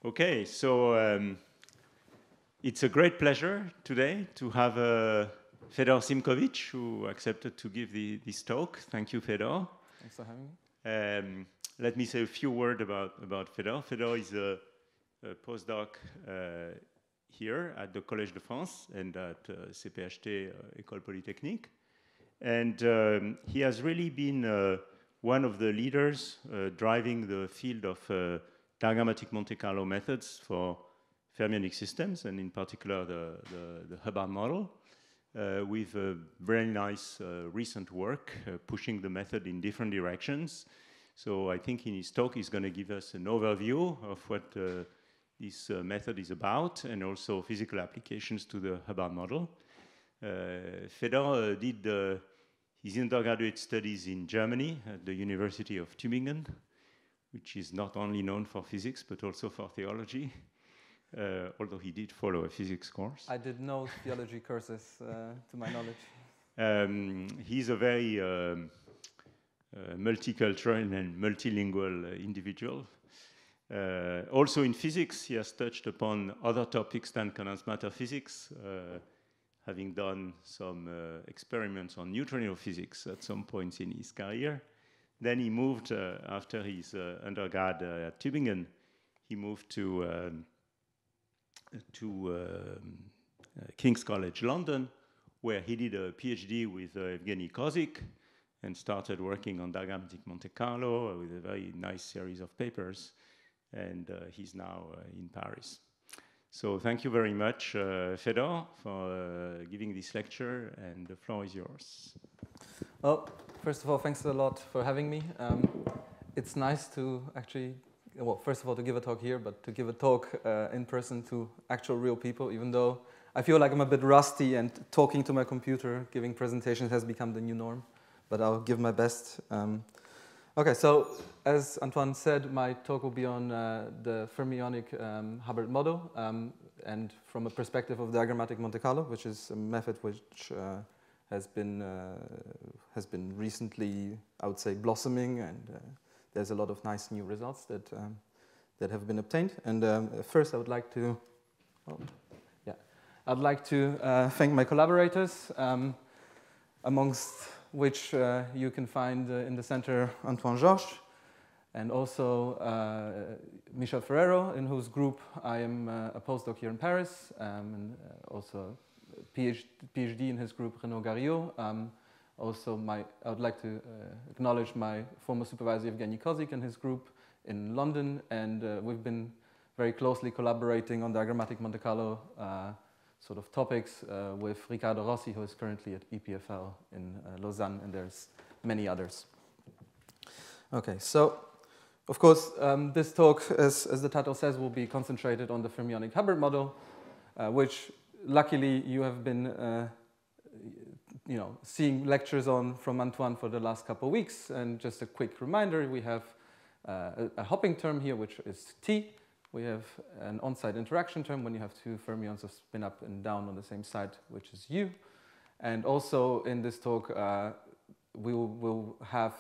Okay, so it's a great pleasure today to have Fedor Simkovic, who accepted to give this talk. Thank you, Fedor. Thanks for having me. Let me say a few words about Fedor. Fedor is a postdoc here at the Collège de France and at CPHT École Polytechnique. And he has really been one of the leaders driving the field of diagrammatic Monte Carlo methods for fermionic systems, and in particular the Hubbard model, with a very nice recent work pushing the method in different directions. So I think in his talk he's going to give us an overview of what this method is about, and also physical applications to the Hubbard model. Fedor did his undergraduate studies in Germany at the University of Tübingen, which is not only known for physics but also for theology, although he did follow a physics course. I did no theology courses, to my knowledge. He's a very multicultural and multilingual individual. Also in physics, he has touched upon other topics than condensed matter physics, having done some experiments on neutrino physics at some points in his career. Then he moved, after his undergrad at Tübingen, he moved to King's College London, where he did a PhD with Evgeny Kozik and started working on diagrammatic Monte Carlo with a very nice series of papers. And he's now in Paris. So thank you very much, Fedor, for giving this lecture, and the floor is yours. Well, first of all, thanks a lot for having me. It's nice to actually, well, first of all, to give a talk here, but to give a talk in person to actual real people, even though I feel like I'm a bit rusty and talking to my computer, giving presentations has become the new norm, but I'll give my best. Okay, so as Antoine said, my talk will be on the fermionic Hubbard model, and from a perspective of diagrammatic Monte Carlo, which is a method which has been recently, I would say, blossoming, and there's a lot of nice new results that have been obtained. And first, I would like to, thank my collaborators, amongst which you can find in the center Antoine Georges, and also Michel Ferrero, in whose group I am a postdoc here in Paris, and also PhD in his group, Renaud Garriot. Also, I would like to acknowledge my former supervisor, Evgeny Kozik, and his group in London, and we've been very closely collaborating on diagrammatic Monte Carlo sort of topics with Riccardo Rossi, who is currently at EPFL in Lausanne, and there's many others. Okay, so of course this talk, as the title says, will be concentrated on the fermionic Hubbard model, which luckily you have been seeing lectures on from Antoine for the last couple of weeks. And just a quick reminder, we have a hopping term here, which is T. We have an on-site interaction term when you have two fermions of spin up and down on the same side, which is U. And also in this talk, we will have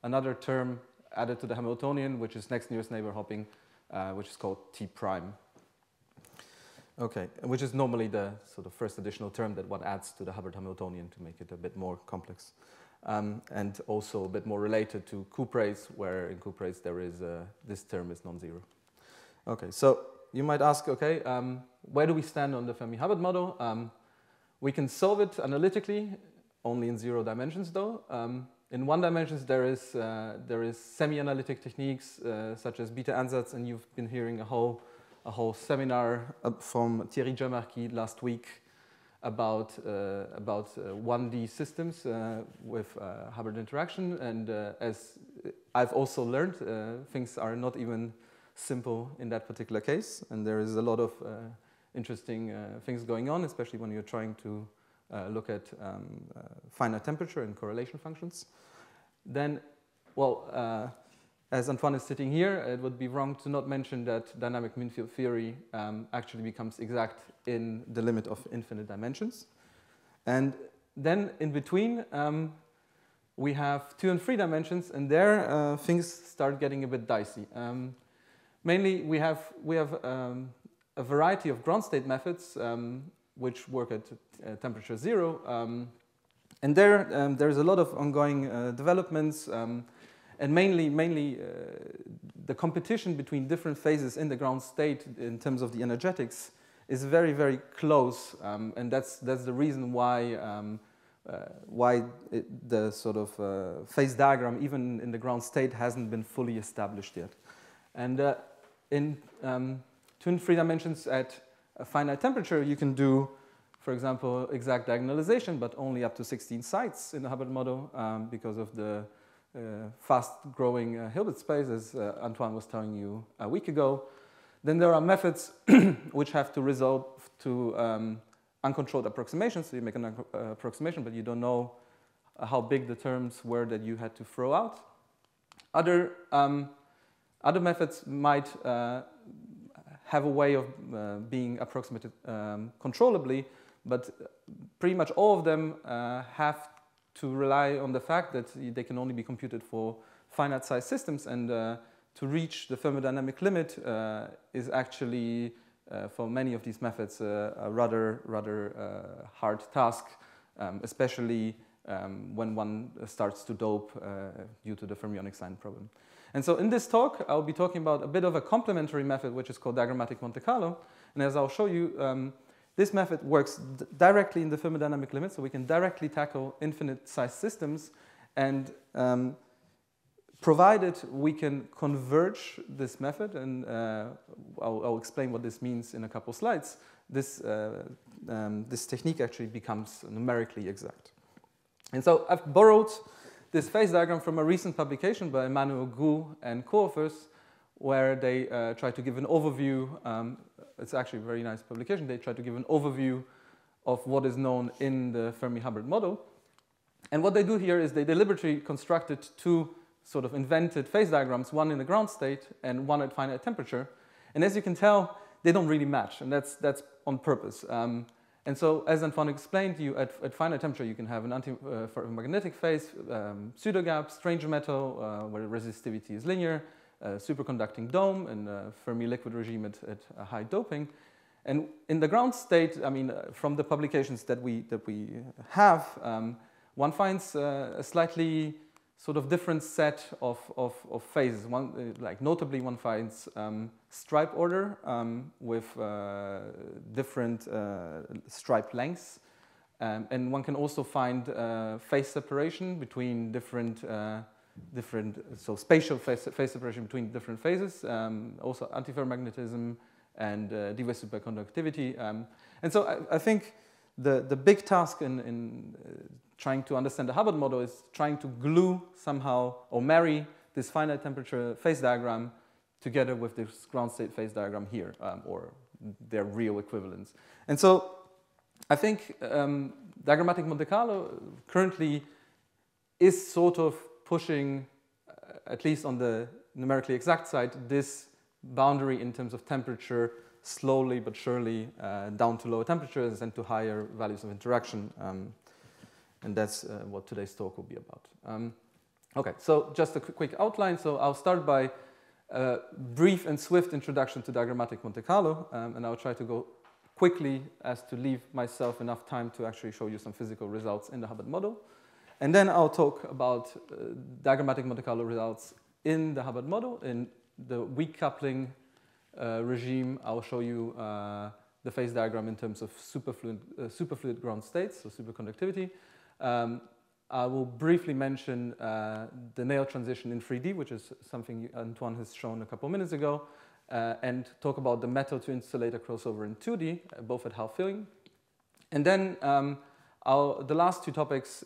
another term added to the Hamiltonian, which is next nearest neighbor hopping, which is called T prime. Okay, which is normally the sort of first additional term that one adds to the Hubbard Hamiltonian to make it a bit more complex. And also a bit more related to couplets, where in couplets there is this term is non-zero. Okay, so you might ask, okay, where do we stand on the Fermi-Hubbard model? We can solve it analytically, only in 0 dimensions though. In 1 dimensions there is semi-analytic techniques such as beta ansatz, and you've been hearing a whole seminar from Thierry Jemarki last week about 1D systems with Hubbard interaction. And as I've also learned, things are not even simple in that particular case, and there is a lot of interesting things going on, especially when you're trying to look at finite temperature and correlation functions. Then, well, as Antoine is sitting here, it would be wrong to not mention that dynamic mean field theory actually becomes exact in the limit of infinite dimensions. And then in between, we have 2 and 3 dimensions, and there things start getting a bit dicey. mainly we have a variety of ground state methods which work at temperature 0. And there's a lot of ongoing developments, and mainly the competition between different phases in the ground state in terms of the energetics is very, very close, and that's the reason why the sort of phase diagram, even in the ground state, hasn't been fully established yet. And in 2 and 3 dimensions at a finite temperature, you can do, for example, exact diagonalization, but only up to 16 sites in the Hubbard model because of the fast-growing Hilbert space, as Antoine was telling you a week ago. Then there are methods which have to result to uncontrolled approximations. So you make an approximation, but you don't know how big the terms were that you had to throw out. Other methods might have a way of being approximated controllably, but pretty much all of them have to rely on the fact that they can only be computed for finite-sized systems, and to reach the thermodynamic limit is actually, for many of these methods, a rather hard task, especially when one starts to dope due to the fermionic sign problem. And so in this talk, I'll be talking about a bit of a complementary method, which is called diagrammatic Monte Carlo. And as I'll show you, this method works directly in the thermodynamic limit, so we can directly tackle infinite-sized systems, and provided we can converge this method, and I'll explain what this means in a couple slides, this technique actually becomes numerically exact. And so I've borrowed this phase diagram from a recent publication by Emmanuel Gu and co-authors, where they try to give an overview. It's actually a very nice publication. They try to give an overview of what is known in the Fermi-Hubbard model. And what they do here is they deliberately constructed 2 sort of invented phase diagrams, one in the ground state and one at finite temperature. And as you can tell, they don't really match, and that's on purpose. And so, as Antoine explained to you, at finite temperature, you can have an anti-magnetic phase, pseudogap, stranger metal, where resistivity is linear, superconducting dome, and Fermi liquid regime at a high doping. And in the ground state, I mean, from the publications that we have, one finds a slightly sort of different set of phases. Like notably, one finds stripe order with different stripe lengths, and one can also find phase separation between different so spatial phase separation between different phases, also antiferromagnetism and device superconductivity. And so I think the big task in trying to understand the Hubbard model is trying to glue somehow or marry this finite temperature phase diagram together with this ground state phase diagram here, or their real equivalents. And so I think diagrammatic Monte Carlo currently is sort of pushing, at least on the numerically exact side, this boundary in terms of temperature slowly but surely down to lower temperatures and to higher values of interaction. And that's what today's talk will be about. Okay, so just a quick outline. So I'll start by a brief and swift introduction to diagrammatic Monte Carlo, and I'll try to go quickly as to leave myself enough time to actually show you some physical results in the Hubbard model. And then I'll talk about diagrammatic Monte Carlo results in the Hubbard model. In the weak coupling regime, I'll show you the phase diagram in terms of superfluid ground states, so superconductivity. I will briefly mention the Néel transition in 3D, which is something Antoine has shown a couple minutes ago, and talk about the metal to insulator crossover in 2D, both at half filling. And then the last 2 topics,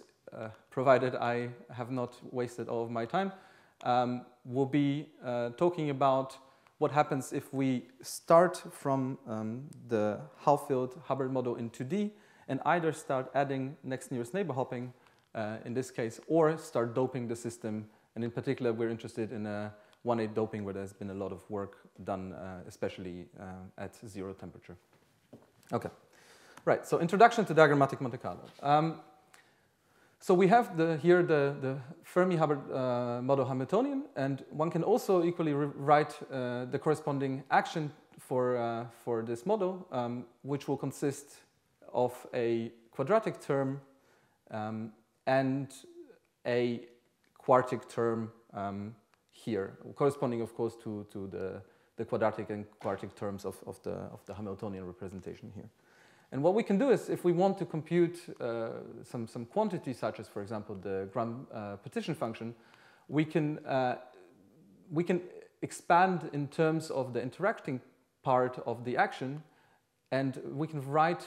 provided I have not wasted all of my time, will be talking about what happens if we start from the half-filled Hubbard model in 2D and either start adding next nearest neighbor hopping, in this case, or start doping the system. And in particular, we're interested in 1-8 doping, where there's been a lot of work done, especially at 0 temperature. Okay, right, so introduction to diagrammatic Monte Carlo. So we have here the Fermi-Hubbard model Hamiltonian, and one can also equally write the corresponding action for this model, which will consist of a quadratic term and a quartic term here, corresponding, of course, to the quadratic and quartic terms of the Hamiltonian representation here. And what we can do is, if we want to compute some quantity, such as, for example, the Gram partition function, we can expand in terms of the interacting part of the action, and we can write.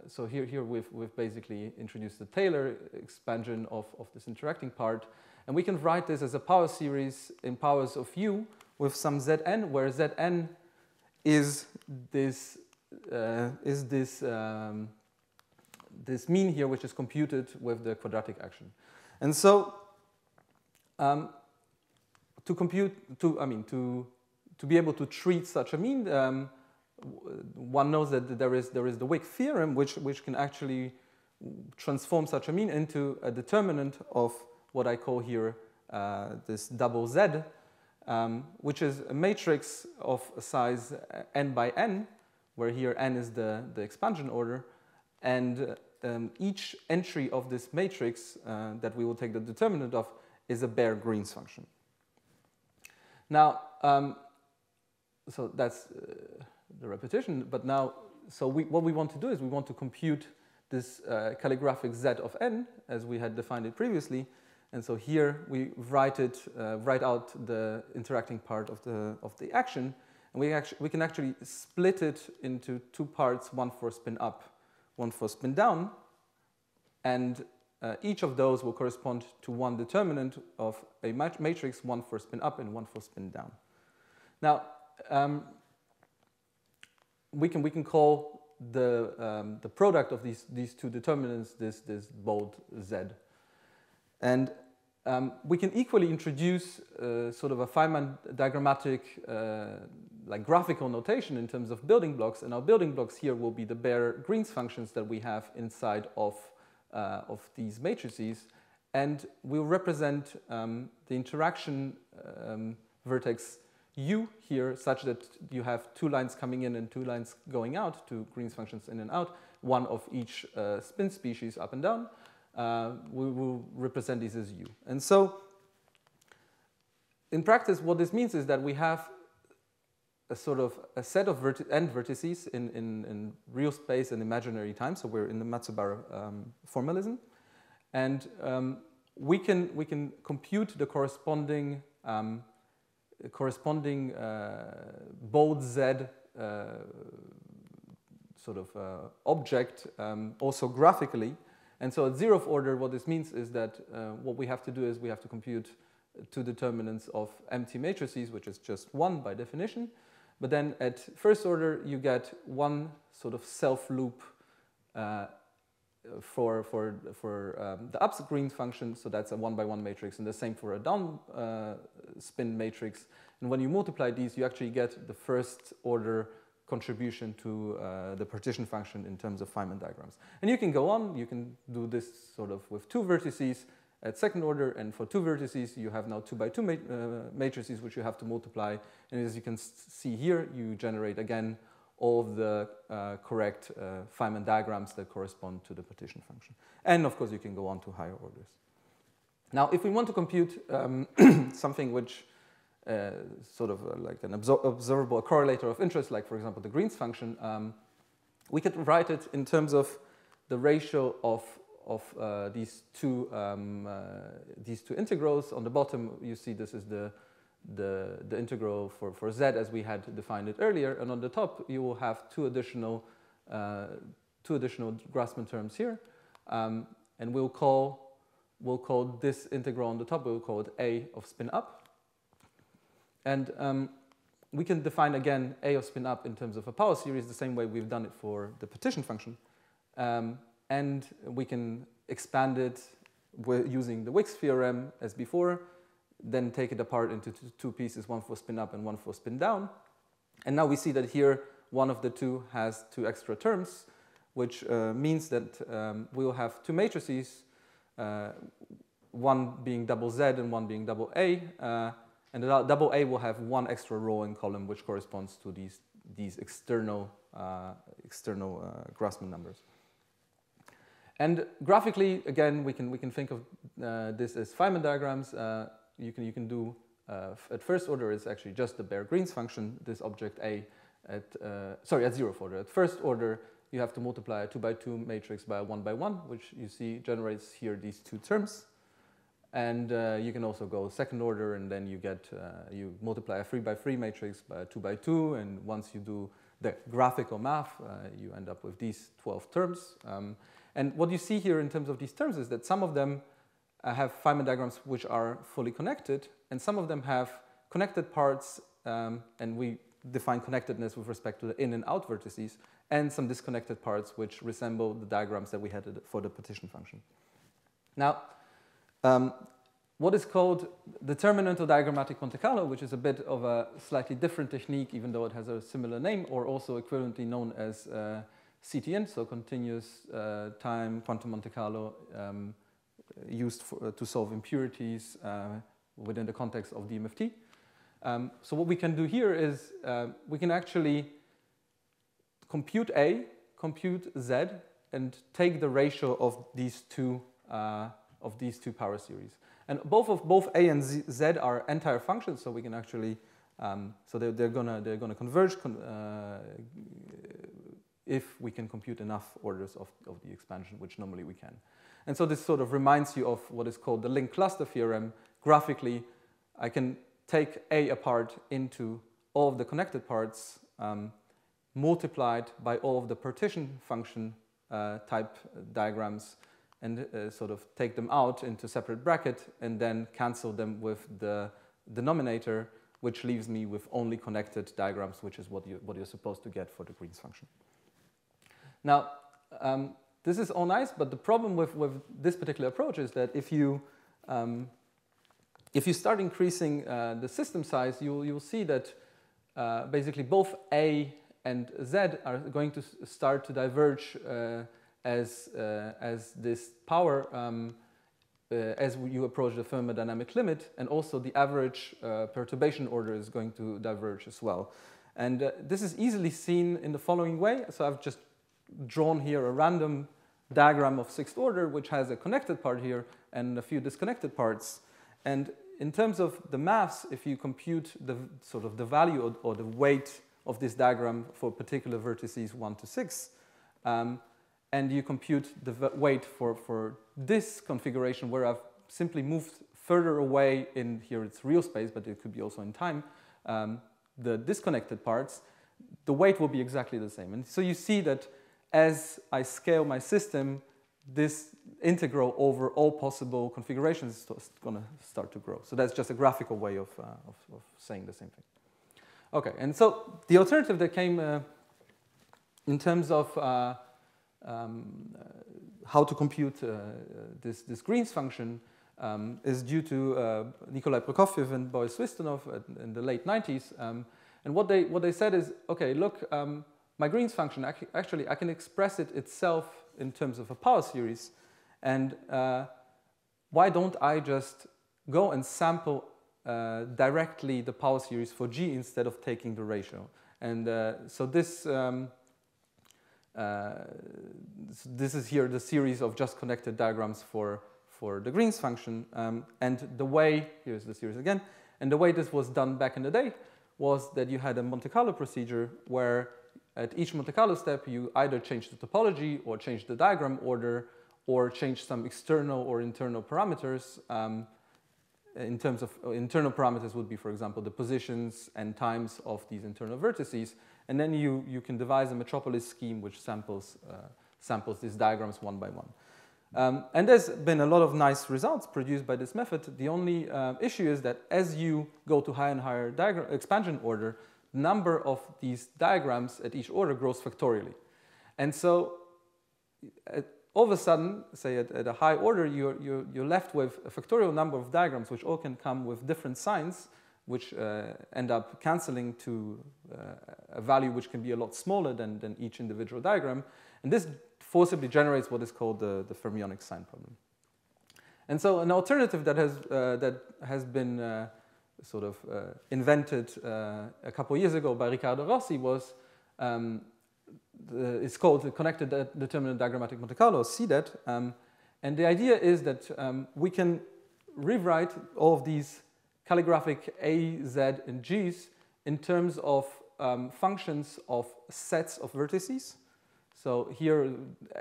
So here we've basically introduced the Taylor expansion of this interacting part, and we can write this as a power series in powers of u with some Zn, where Zn is this. This mean here, which is computed with the quadratic action. And so to be able to treat such a mean, one knows that there is the Wick theorem, which can actually transform such a mean into a determinant of what I call here this double Z, which is a matrix of size n by n, where here n is the expansion order, and each entry of this matrix that we will take the determinant of is a bare Green's function. Now, so that's the repetition, but now, so what we want to do is we want to compute this calligraphic Z of n, as we had defined it previously, and so here we write out the interacting part of the action. And we can actually split it into two parts, one for spin up, one for spin down, and each of those will correspond to one determinant of a matrix, one for spin up and one for spin down. Now, we can call the product of these two determinants this bold Z, and we can equally introduce sort of a Feynman diagrammatic like graphical notation in terms of building blocks, and our building blocks here will be the bare Green's functions that we have inside of these matrices, and we'll represent the interaction vertex u here such that you have two lines coming in and two lines going out, two Green's functions in and out, one of each spin species up and down. We will represent these as u. And so in practice, what this means is that we have a sort of a set of end vertices in real space and imaginary time. So we're in the Matsubara formalism, and we can compute the corresponding bold Z sort of object also graphically. And so at zeroth order, what this means is that what we have to do is we have to compute two determinants of empty matrices, which is just one by definition. But then at first order, you get one sort of self-loop for the up Green's function, so that's a 1-by-1 matrix, and the same for a down spin matrix. And when you multiply these, you actually get the first order contribution to the partition function in terms of Feynman diagrams. And you can go on, you can do this sort of with two vertices at second order, and for two vertices you have now 2-by-2 matrices which you have to multiply, and as you can see here, you generate again all of the correct Feynman diagrams that correspond to the partition function. And of course you can go on to higher orders. Now if we want to compute something which sort of like an observable correlator of interest, like for example the Green's function, we could write it in terms of the ratio of these two integrals. On the bottom you see this is the integral for z as we had defined it earlier, and on the top you will have two additional Grassmann terms here, and we'll call this integral on the top, we'll call it a of spin up, and we can define again a of spin up in terms of a power series the same way we've done it for the partition function, and we can expand it using the Wick's theorem as before, then take it apart into two pieces, one for spin up and one for spin down. And now we see that here one of the two has two extra terms, which means that we will have two matrices one being double Z and one being double A. And the double A will have one extra row and column, which corresponds to these external Grassmann numbers. And graphically, again, we can think of this as Feynman diagrams. You can do at first order is actually just the bare Green's function. This object A at zeroth order. At first order, you have to multiply a 2 by 2 matrix by a 1 by 1, which you see generates here these two terms. And you can also go second order, and then you get you multiply a 3 by 3 matrix by a 2 by 2, and once you do the graphical math, you end up with these 12 terms. And what you see here in terms of these terms is that some of them have Feynman diagrams which are fully connected, and some of them have connected parts, and we define connectedness with respect to the in and out vertices, and some disconnected parts which resemble the diagrams that we had for the partition function. Now, what is called determinantal diagrammatic Monte Carlo, which is a bit of a slightly different technique, even though it has a similar name, or also equivalently known as CTN, so continuous time quantum Monte Carlo, used to solve impurities within the context of DMFT. So what we can do here is we can actually compute A, compute Z, and take the ratio of these two power series. And both A and Z are entire functions, so we can actually so they're gonna converge if we can compute enough orders of the expansion, which normally we can. And so this sort of reminds you of what is called the link cluster theorem. Graphically, I can take A apart into all of the connected parts, multiplied by all of the partition function type diagrams, and sort of take them out into separate bracket, and then cancel them with the denominator, which leaves me with only connected diagrams, which is what you're supposed to get for the Green's function. Now, this is all nice, but the problem with this particular approach is that if you start increasing the system size, you'll see that basically both A and Z are going to start to diverge as this power as you approach the thermodynamic limit, and also the average perturbation order is going to diverge as well. And this is easily seen in the following way. So I've just drawn here a random diagram of sixth order, which has a connected part here and a few disconnected parts. And in terms of the maths, if you compute the sort of the value or the weight of this diagram for particular vertices 1 to 6, and you compute the weight for this configuration where I've simply moved further away in here, it's real space, but it could be also in time, the disconnected parts, the weight will be exactly the same. And so you see that as I scale my system, this integral over all possible configurations is going to start to grow. So that's just a graphical way of saying the same thing. Okay, and so the alternative that came in terms of how to compute this Green's function is due to Nikolai Prokofiev and Boris Swistunov in the late 90s. And what they said is, okay, look, my Green's function, actually, I can express it itself in terms of a power series. And why don't I just go and sample directly the power series for G instead of taking the ratio? And so this is here the series of just connected diagrams for the Green's function. And the way, here's the series again, and the way this was done back in the day was that you had a Monte Carlo procedure where at each Monte Carlo step, you either change the topology or change the diagram order or change some external or internal parameters. In terms of internal parameters would be, for example, the positions and times of these internal vertices. And then you can devise a metropolis scheme which samples these diagrams one by one. And there's been a lot of nice results produced by this method. The only issue is that as you go to higher and higher expansion order, the number of these diagrams at each order grows factorially. And so all of a sudden, say at a high order, you're left with a factorial number of diagrams which all can come with different signs, which end up canceling to a value which can be a lot smaller than each individual diagram. And this forcibly generates what is called the fermionic sign problem. And so an alternative that has been sort of invented a couple of years ago by Riccardo Rossi was, it's called the Connected Determinant Diagrammatic Monte Carlo, CDET. And the idea is that we can rewrite all of these calligraphic A, Z, and G's in terms of functions of sets of vertices. So here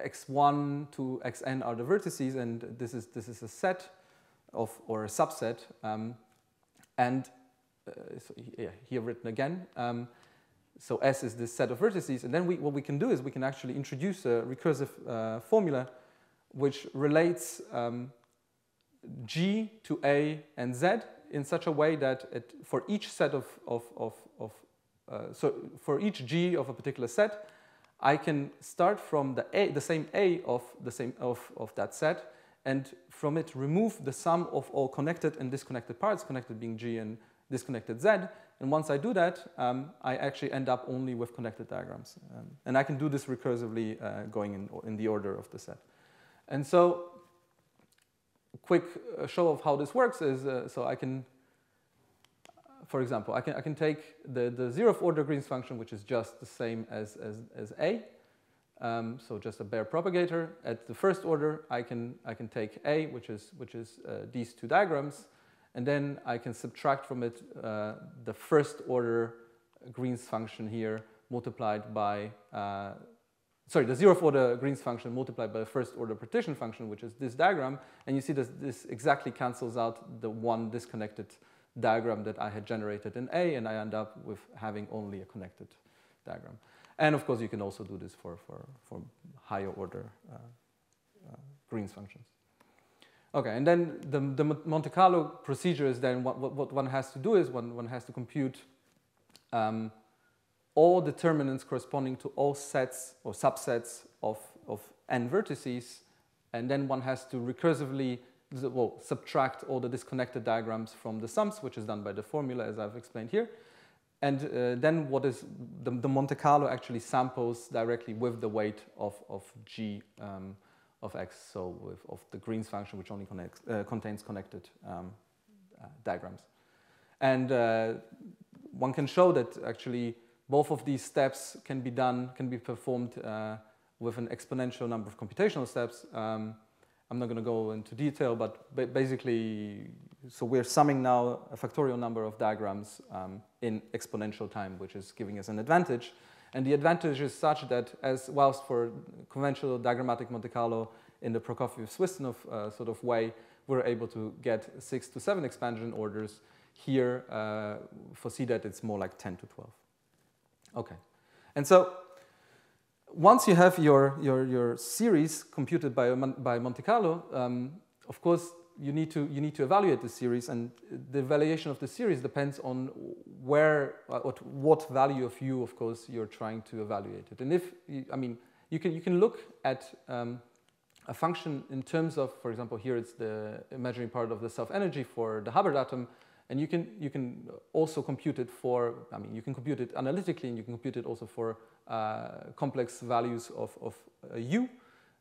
x1 to xn are the vertices, and this is a set of, or a subset. So here written again. So S is this set of vertices, and then what we can do is we can actually introduce a recursive formula which relates G to A and Z in such a way that for each set so for each G of a particular set, I can start from the same A of that set, and from it remove the sum of all connected and disconnected parts, connected being G and disconnected Z. And once I do that, I actually end up only with connected diagrams. And I can do this recursively going in the order of the set. And so a quick show of how this works is, so I can, for example, I can take the 0th order Green's function, which is just the same as A. So just a bare propagator. At the 1st order, I can take A, which is these two diagrams, and then I can subtract from it the 1st order Green's function here multiplied by the 0th order Green's function multiplied by the 1st order partition function, which is this diagram, and you see this exactly cancels out the one disconnected diagram that I had generated in A, and I end up with having only a connected diagram. And of course, you can also do this for higher order Green's functions. Okay, and then the Monte Carlo procedure is then what one has to do is one has to compute all determinants corresponding to all sets or subsets of n vertices, and then one has to recursively subtract all the disconnected diagrams from the sums, which is done by the formula as I've explained here. And then what is the Monte Carlo actually samples directly with the weight of G of x, so of the Green's function, which only contains connected diagrams. And one can show that actually both of these steps can be performed with an exponential number of computational steps. I'm not going to go into detail, but basically, so we're summing now a factorial number of diagrams in exponential time, which is giving us an advantage. And the advantage is such that whilst for conventional diagrammatic Monte Carlo in the Prokofiev-Swistinov sort of way, we're able to get 6 to 7 expansion orders. Here, for CDET, it's more like 10 to 12. Okay, and so once you have your series computed by Monte Carlo, of course you need to evaluate the series, and the evaluation of the series depends on what value of u, of course, you're trying to evaluate it. And you can look at a function in terms of, for example, here it's the imaginary part of the self-energy for the Hubbard atom. And you can also compute it you can compute it analytically, and you can compute it also for complex values of u,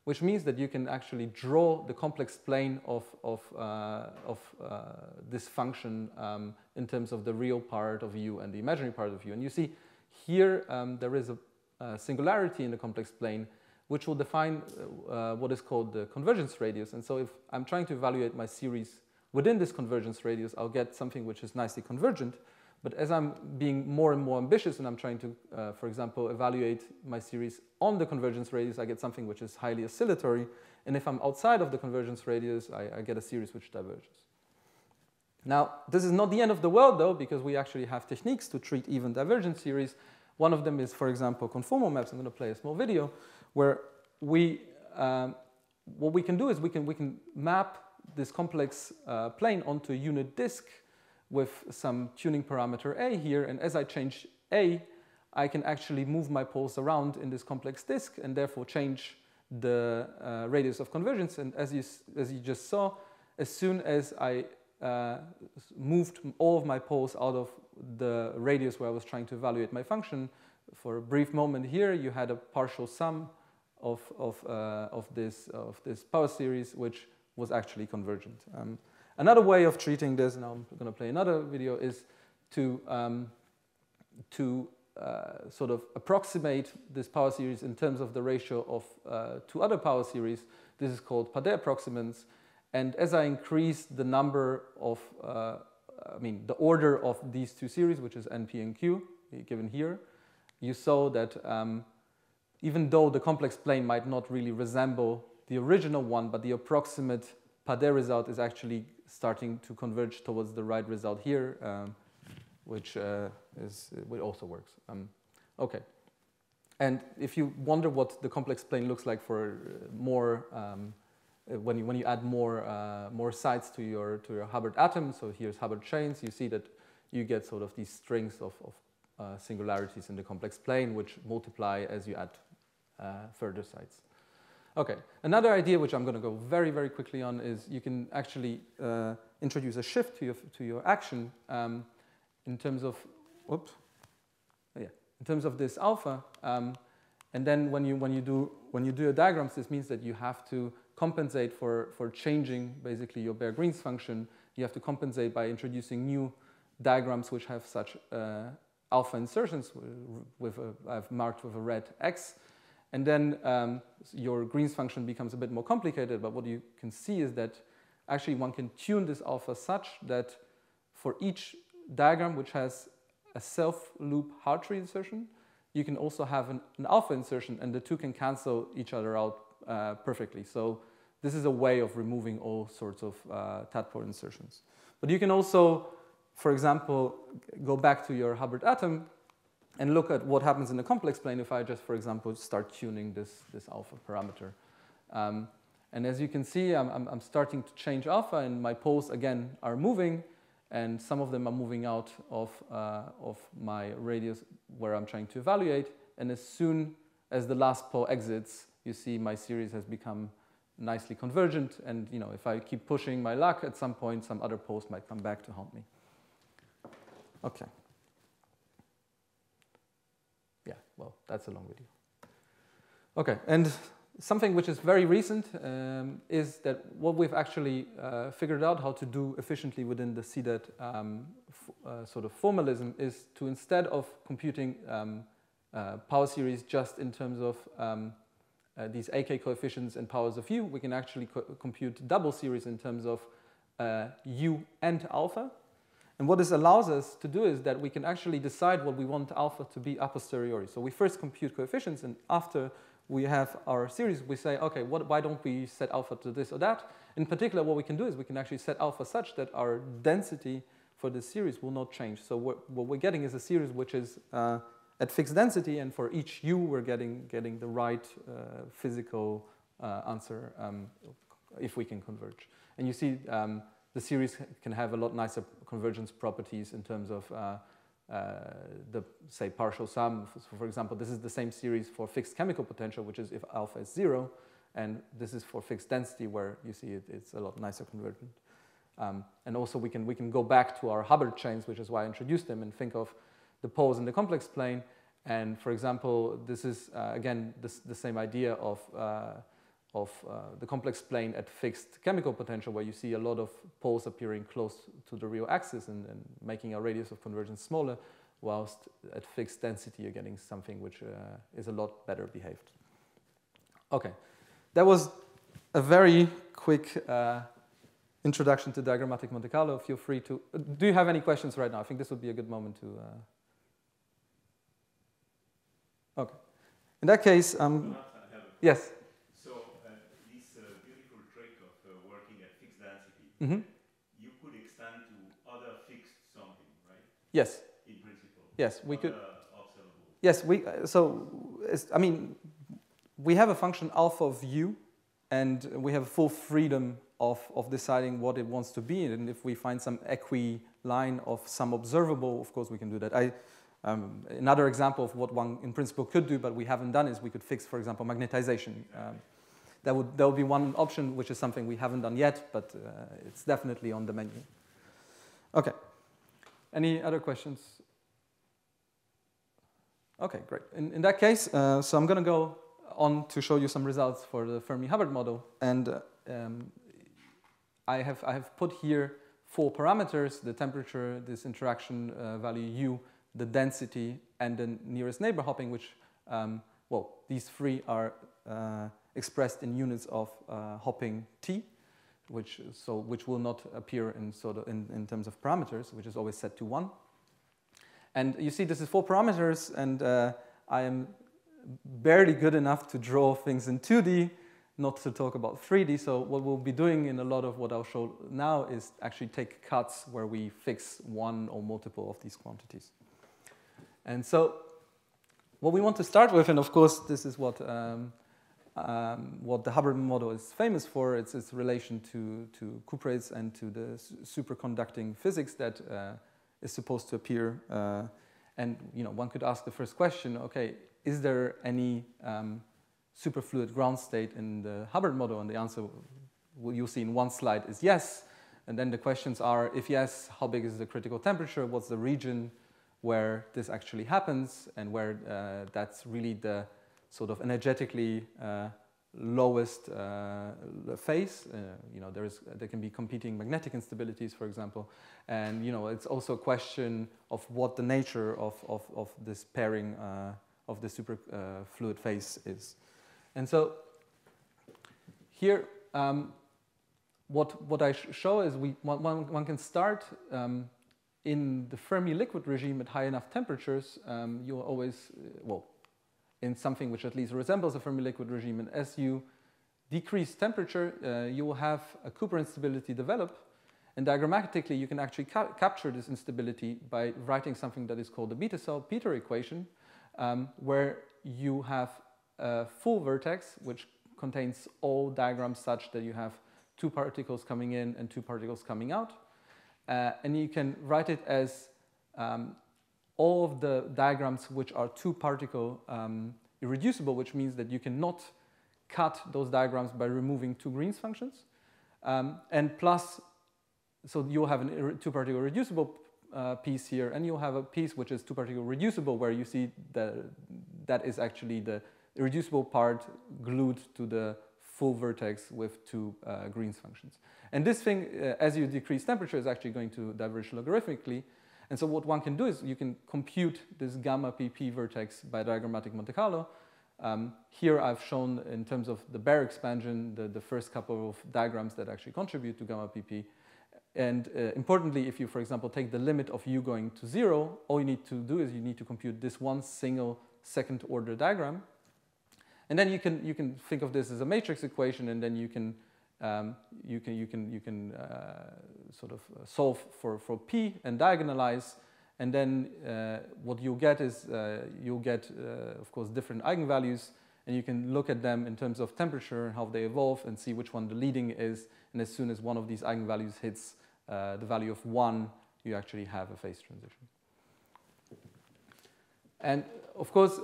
which means that you can actually draw the complex plane of this function in terms of the real part of u and the imaginary part of u. And you see here there is a singularity in the complex plane, which will define what is called the convergence radius. And so if I'm trying to evaluate my series within this convergence radius, I'll get something which is nicely convergent. But as I'm being more and more ambitious and I'm trying to, for example, evaluate my series on the convergence radius, I get something which is highly oscillatory. And if I'm outside of the convergence radius, I get a series which diverges. Now, this is not the end of the world, though, because we actually have techniques to treat even divergent series. One of them is, for example, conformal maps. I'm going to play a small video where what we can do is we can map this complex plane onto a unit disk with some tuning parameter A here, and as I change A, I can actually move my poles around in this complex disk and therefore change the radius of convergence. And as you just saw, as soon as I moved all of my poles out of the radius where I was trying to evaluate my function, for a brief moment here, you had a partial sum of this power series, which was actually convergent. Another way of treating this, now I'm going to play another video, is to sort of approximate this power series in terms of the ratio of two other power series. This is called Padé approximants. And as I increase the number of, the order of these two series, which is N, P, and Q, given here, you saw that even though the complex plane might not really resemble the original one, but the approximate Padé result is actually starting to converge towards the right result here, which also works. Okay. And if you wonder what the complex plane looks like for more, when you add more sides to your Hubbard atom, so here's Hubbard chains, you see that you get sort of these strings of singularities in the complex plane, which multiply as you add further sides. Okay, another idea which I'm going to go very, very quickly on is you can actually introduce a shift to your action in terms of, in terms of this alpha, and then when you do your diagrams, this means that you have to compensate for changing basically your Beer-Green's function. You have to compensate by introducing new diagrams which have such alpha insertions I've marked with a red X. And then your Green's function becomes a bit more complicated, but what you can see is that actually one can tune this alpha such that for each diagram which has a self-loop Hartree insertion, you can also have an alpha insertion, and the two can cancel each other out perfectly. So this is a way of removing all sorts of tadpole insertions. But you can also, for example, go back to your Hubbard atom and look at what happens in the complex plane if I just, for example, start tuning this alpha parameter. And as you can see, I'm starting to change alpha, and my poles, again, are moving, and some of them are moving out of my radius where I'm trying to evaluate. And as soon as the last pole exits, you see my series has become nicely convergent. And if I keep pushing my luck, at some point, some other poles might come back to haunt me. Okay. Yeah, well, that's a long video. Okay, and something which is very recent is that what we've actually figured out how to do efficiently within the CDAT sort of formalism is to, instead of computing power series just in terms of these AK coefficients and powers of u, we can actually compute double series in terms of u and alpha. And what this allows us to do is that we can actually decide what we want alpha to be a posteriori. So we first compute coefficients, and after we have our series, we say, okay, why don't we set alpha to this or that? In particular, what we can do is we can actually set alpha such that our density for this series will not change. So what we're getting is a series which is at fixed density, and for each u, we're getting the right physical answer if we can converge. And you see the series can have a lot nicer convergence properties in terms of the, say, partial sum. So for example, this is the same series for fixed chemical potential, which is if alpha is 0, and this is for fixed density, where you see it's a lot nicer convergent. And also we can go back to our Hubbard chains, which is why I introduced them, and think of the poles in the complex plane. And for example, this is again the same idea of the complex plane at fixed chemical potential, where you see a lot of poles appearing close to the real axis and making a radius of convergence smaller, whilst at fixed density you're getting something which is a lot better behaved. Okay, that was a very quick introduction to diagrammatic Monte Carlo. Feel free to... Do you have any questions right now? I think this would be a good moment to... Okay. In that case, yes? Mm-hmm. You could extend to other fixed something, right? Yes. In principle. Yes, we could. Observable. Yes, we have a function alpha of u, and we have full freedom of deciding what it wants to be. And if we find some equi-line of some observable, of course we can do that. Another example of what one in principle could do, but we haven't done, is we could fix, for example, magnetization. That would be one option, which is something we haven't done yet, but it's definitely on the menu. Okay. Any other questions? Okay, great. In that case, so I'm going to go on to show you some results for the Fermi-Hubbard model. And I have put here 4 parameters: the temperature, this interaction value u, the density, and the nearest neighbor hopping, which, well, these 3 are expressed in units of hopping t, which will not appear in terms of parameters, which is always set to 1. And you see, this is 4 parameters, and I am barely good enough to draw things in 2D, not to talk about 3D. So what we'll be doing in a lot of what I'll show now is actually take cuts where we fix one or multiple of these quantities. And so what we want to start with, and of course this is what the Hubbard model is famous for, it's its relation to cuprates and to the superconducting physics that is supposed to appear. And one could ask the first question, okay, is there any superfluid ground state in the Hubbard model? And the answer you'll see in one slide is yes. And then the questions are, if yes, how big is the critical temperature? What's the region where this actually happens, and where that's really the sort of energetically lowest phase? There can be competing magnetic instabilities, for example. And it's also a question of what the nature of this pairing of the superfluid phase is. And so here, what I show is one can start in the Fermi liquid regime at high enough temperatures. You'll always, in something which at least resembles a Fermi liquid regime, and as you decrease temperature, you will have a Cooper instability develop. And diagrammatically, you can actually capture this instability by writing something that is called the Bethe-Salpeter equation, where you have a full vertex which contains all diagrams such that you have 2 particles coming in and 2 particles coming out. And you can write it as all of the diagrams which are 2-particle irreducible, which means that you cannot cut those diagrams by removing 2 Green's functions. And plus, so you'll have a 2-particle irreducible piece here, and you'll have a piece which is 2-particle reducible, where you see that is actually the irreducible part glued to the full vertex with 2 Green's functions. And this thing, as you decrease temperature, is actually going to diverge logarithmically. And so what one can do is you can compute this gamma pp vertex by diagrammatic Monte Carlo. Here I've shown, in terms of the bare expansion, the first couple of diagrams that actually contribute to gamma pp. And importantly, if you, for example, take the limit of u going to 0, all you need to do is you need to compute this one single second-order diagram. And then you can think of this as a matrix equation, and then you can sort of solve for p and diagonalize. And then what you'll get is of course, different eigenvalues, and you can look at them in terms of temperature and how they evolve and see which one the leading is. And as soon as one of these eigenvalues hits the value of 1, you actually have a phase transition. And of course,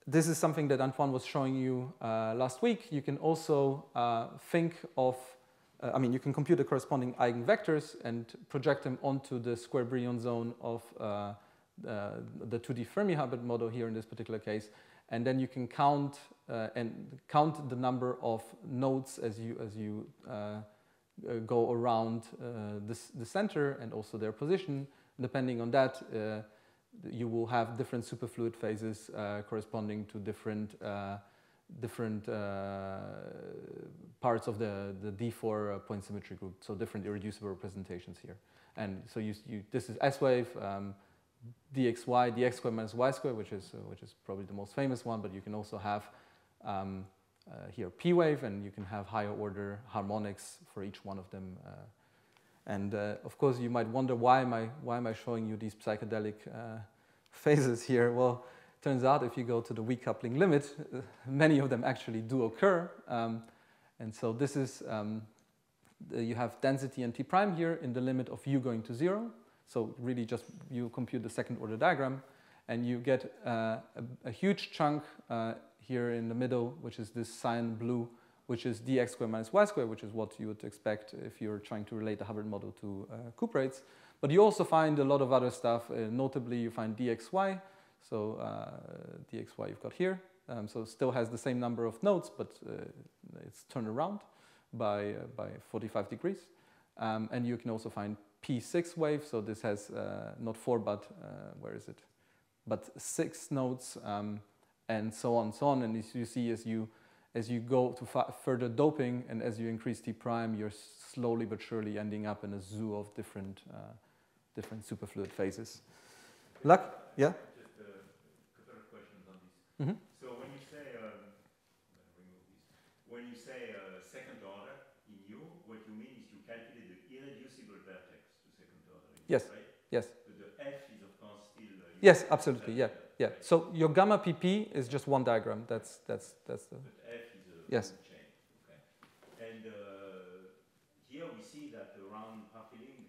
this is something that Antoine was showing you last week. You can also think of, you can compute the corresponding eigenvectors and project them onto the square Brillouin zone of the 2D Fermi-Hubbard model here in this particular case. And then you can count the number of nodes as you go around the center, and also their position. Depending on that, you will have different superfluid phases corresponding to different parts of the D4 point symmetry group, so different irreducible representations here. And so this is S wave, dxy, dx squared minus y squared, which is probably the most famous one, but you can also have here P wave, and you can have higher order harmonics for each one of them. And of course, you might wonder, why am I showing you these psychedelic phases here? Well, it turns out if you go to the weak coupling limit, many of them actually do occur. And so this is, you have density and T prime here in the limit of u going to 0. So really just you compute the second order diagram, and you get a huge chunk here in the middle, which is this cyan blue, which is dx squared minus y squared, which is what you would expect if you're trying to relate the Hubbard model to cuprates. But you also find a lot of other stuff. Notably, you find dxy. So dxy you've got here. So it still has the same number of nodes, but it's turned around, by 45 degrees. And you can also find P6 wave, so this has not 4, but where is it? But 6 nodes, and so on and so on. And as you see, as you go to further doping and as you increase T prime, you're slowly but surely ending up in a zoo of different superfluid phases. Yeah? Just a couple of questions on this. Mm-hmm. So when you say second order in U, what you mean is you calculate the irreducible vertex to second order. Yes. Right? Yes. But the F is of course still. Yes, absolutely. Yeah. Yeah. So your gamma pp is just one diagram. That's the. But F is a yes. chain. Okay. And here we see that around half filling,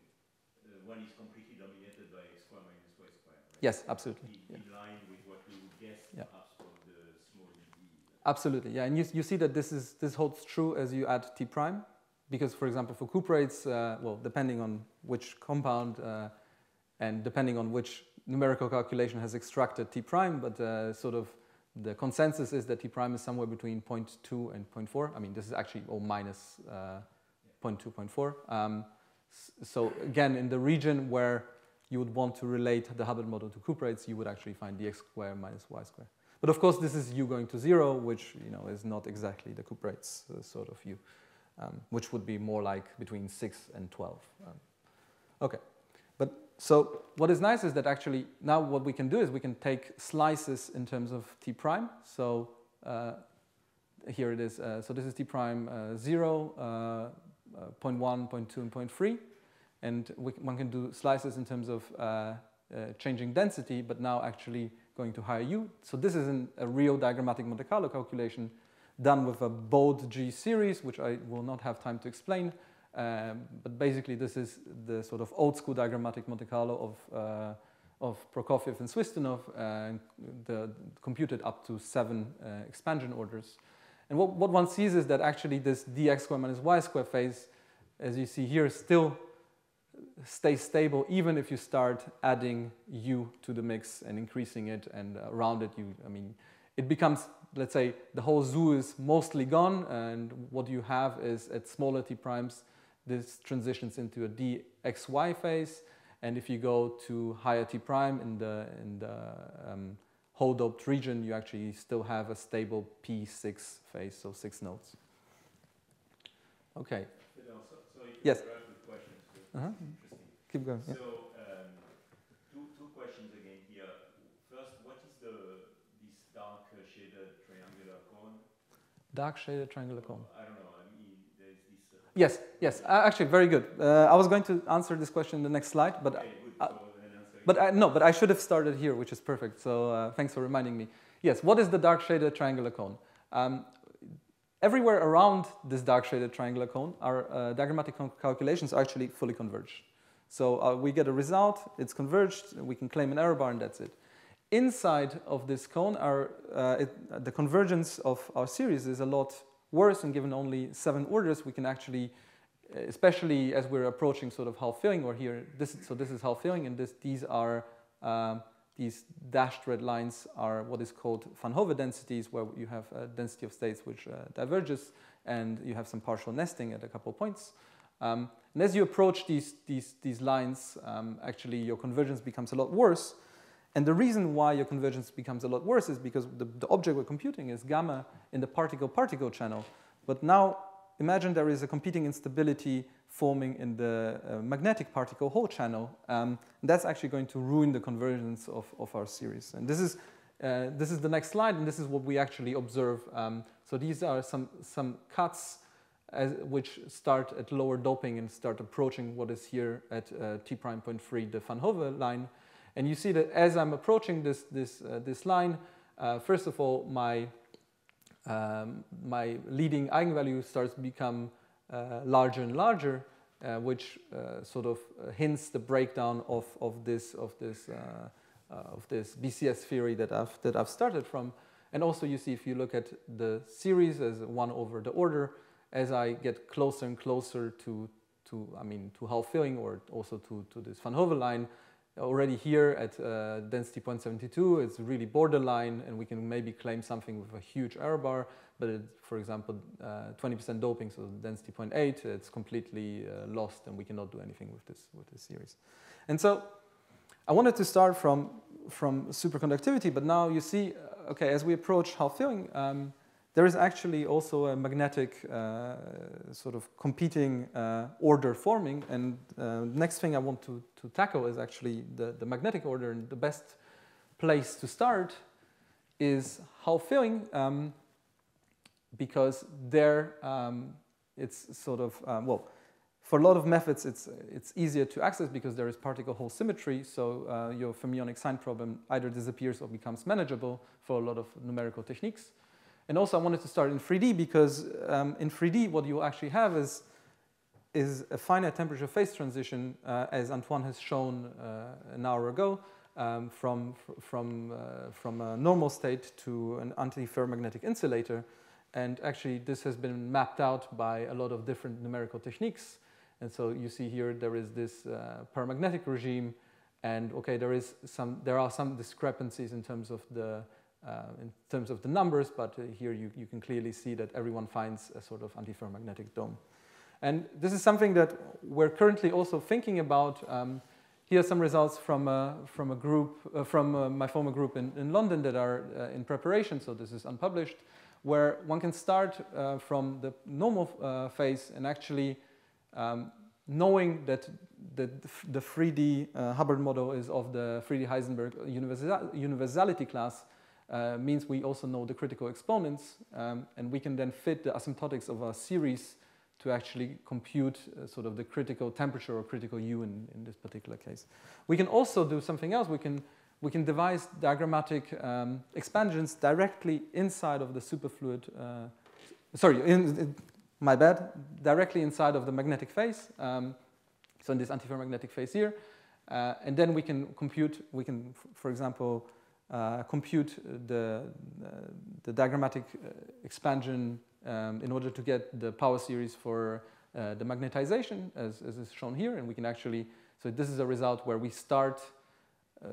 one is completely dominated by x squared minus y squared. Right? Yes, absolutely. In line with what we would guess perhaps for the small d. Absolutely. Yeah, and you see that this holds true as you add T prime, because for example for cuprates, well, depending on which compound and depending on which numerical calculation has extracted T prime, but sort of the consensus is that T prime is somewhere between 0.2 and 0.4. I mean, this is actually minus 0.2, 0.4. So again, in the region where you would want to relate the Hubbard model to cuprates, you would actually find dx squared minus y squared. But of course, this is u going to 0, which is not exactly the cuprates sort of u, which would be more like between 6 and 12. Okay. But so what is nice is that actually now what we can do is we can take slices in terms of T prime. So here it is. So this is T prime 0, 0.1, 0.2, and 0.3. And one can do slices in terms of changing density, but now actually going to higher u. So this is a real diagrammatic Monte Carlo calculation done with a Bode G series, which I will not have time to explain. But basically, this is the sort of old school diagrammatic Monte Carlo of Prokofiev and Swistunov, computed up to 7 expansion orders. And what one sees is that actually this dx squared minus y squared phase, as you see here, still stays stable even if you start adding u to the mix and increasing it, and around it it becomes, let's say, the whole zoo is mostly gone, and what you have is at smaller T primes, this transitions into a dxy phase, and if you go to higher T prime in the whole doped region, you actually still have a stable P6 phase, so 6 nodes. Okay. Yes. Interesting. Keep going. Yeah. So two questions again here. First, what is this dark shaded triangular cone? Dark shaded triangular cone. I don't know. I mean, there's this. Yes. Actually, very good. I was going to answer this question in the next slide, but but I should have started here, which is perfect. So thanks for reminding me. Yes. What is the dark shaded triangular cone? Everywhere around this dark shaded triangular cone, our diagrammatic calculations are actually fully converged. So we get a result, it's converged, we can claim an error bar, and that's it. Inside of this cone, the convergence of our series is a lot worse, and given only 7 orders, we can actually, especially as we're approaching sort of half filling, or here, this is half filling, and these dashed red lines are what is called Van Hove densities, where you have a density of states which diverges, and you have some partial nesting at a couple of points. And as you approach these lines, actually your convergence becomes a lot worse. And the reason why your convergence becomes a lot worse is because the object we're computing is gamma in the particle-particle channel. But now imagine there is a competing instability forming in the magnetic particle Hall channel. That's actually going to ruin the convergence of our series. And this is the next slide, and this is what we actually observe. So these are some cuts which start at lower doping and start approaching what is here at T prime 0.3, the Van Hove line. And you see that as I'm approaching this line, first of all, my leading eigenvalue starts to become larger and larger, which sort of hints the breakdown of this BCS theory that I've started from. And also, you see, if you look at the series as 1 over the order, as I get closer and closer to half filling, or also to this Van Hove line, already here at density 0.72, it's really borderline, and we can maybe claim something with a huge error bar. but for example, 20% doping, so density 0.8, it's completely lost, and we cannot do anything with this series. And so I wanted to start from superconductivity, but now you see, okay, as we approach half-filling, there is actually also a magnetic sort of competing order forming, and the next thing I want to tackle is actually the magnetic order, and the best place to start is half-filling, because there it's sort of, well, for a lot of methods it's easier to access because there is particle-hole symmetry, so your fermionic sign problem either disappears or becomes manageable for a lot of numerical techniques. And also I wanted to start in 3D because in 3D what you actually have is a finite temperature phase transition, as Antoine has shown an hour ago, from a normal state to an antiferromagnetic insulator. And actually this has been mapped out by a lot of different numerical techniques. And so you see here there is this paramagnetic regime, and okay, there are some discrepancies in terms of the numbers, but here you can clearly see that everyone finds a sort of antiferromagnetic dome. And this is something that we're currently also thinking about. Here are some results from a group, from my former group in London that are in preparation, so this is unpublished, where one can start from the normal phase and actually knowing that the 3D Hubbard model is of the 3D Heisenberg universality class, means we also know the critical exponents, and we can then fit the asymptotics of a series to actually compute sort of the critical temperature or critical U in this particular case. We can also do something else. We can devise diagrammatic expansions directly inside of the superfluid, my bad, directly inside of the magnetic phase, so in this antiferromagnetic phase here, and then we can compute, for example, compute the diagrammatic expansion in order to get the power series for the magnetization, as is shown here, and we can actually, so this is a result where we start,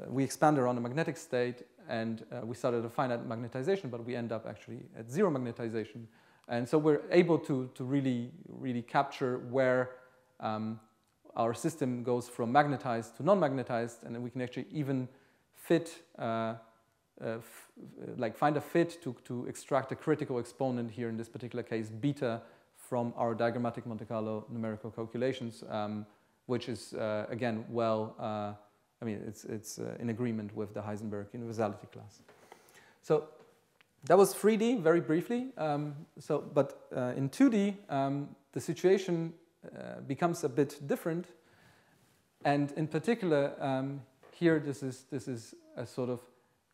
we expand around a magnetic state, and we start at a finite magnetization, but we end up actually at zero magnetization. And so we're able to really capture where our system goes from magnetized to non-magnetized, and then we can actually even fit, find a fit to extract a critical exponent here, in this particular case, beta, from our diagrammatic Monte Carlo numerical calculations, which is, again, it's in agreement with the Heisenberg universality class. So that was 3D, very briefly. But in 2D, the situation becomes a bit different. And in particular, here, this is a sort of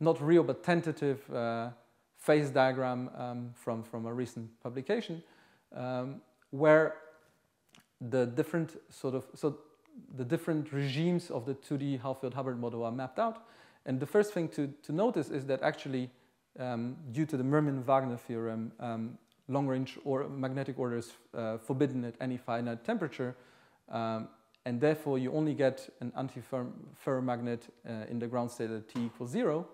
not real but tentative phase diagram from a recent publication, where the different the different regimes of the 2D half-filled Hubbard model are mapped out. And the first thing to notice is that actually, due to the Mermin-Wagner theorem, long-range or magnetic order is forbidden at any finite temperature, and therefore you only get an antiferromagnet in the ground state at T equals 0.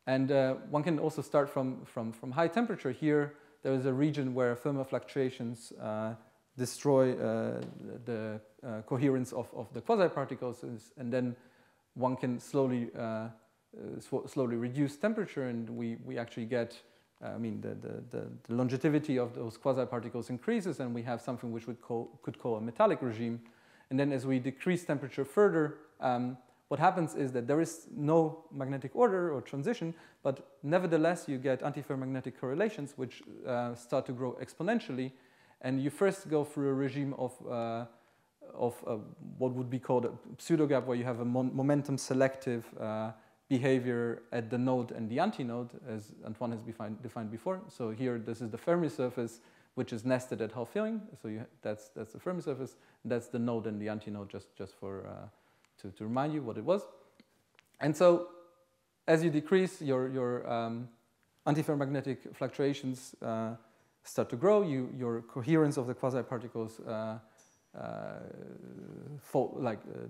And one can also start from high temperature. Here, there is a region where thermal fluctuations destroy the coherence of the quasi-particles, and then one can slowly reduce temperature, and we actually get, the longevity of those quasi-particles increases, and we have something which could call a metallic regime. And then as we decrease temperature further, what happens is that there is no magnetic order or transition, but nevertheless you get antiferromagnetic correlations which start to grow exponentially. And you first go through a regime of what would be called a pseudogap, where you have a momentum selective behavior at the node and the antinode, as Antoine has defined before. So here, this is the Fermi surface, which is nested at half-filling. So that's the Fermi surface. That's the node and the antinode, just for to remind you what it was. And so, as you decrease, your antiferromagnetic fluctuations start to grow. Your coherence of the quasi-particles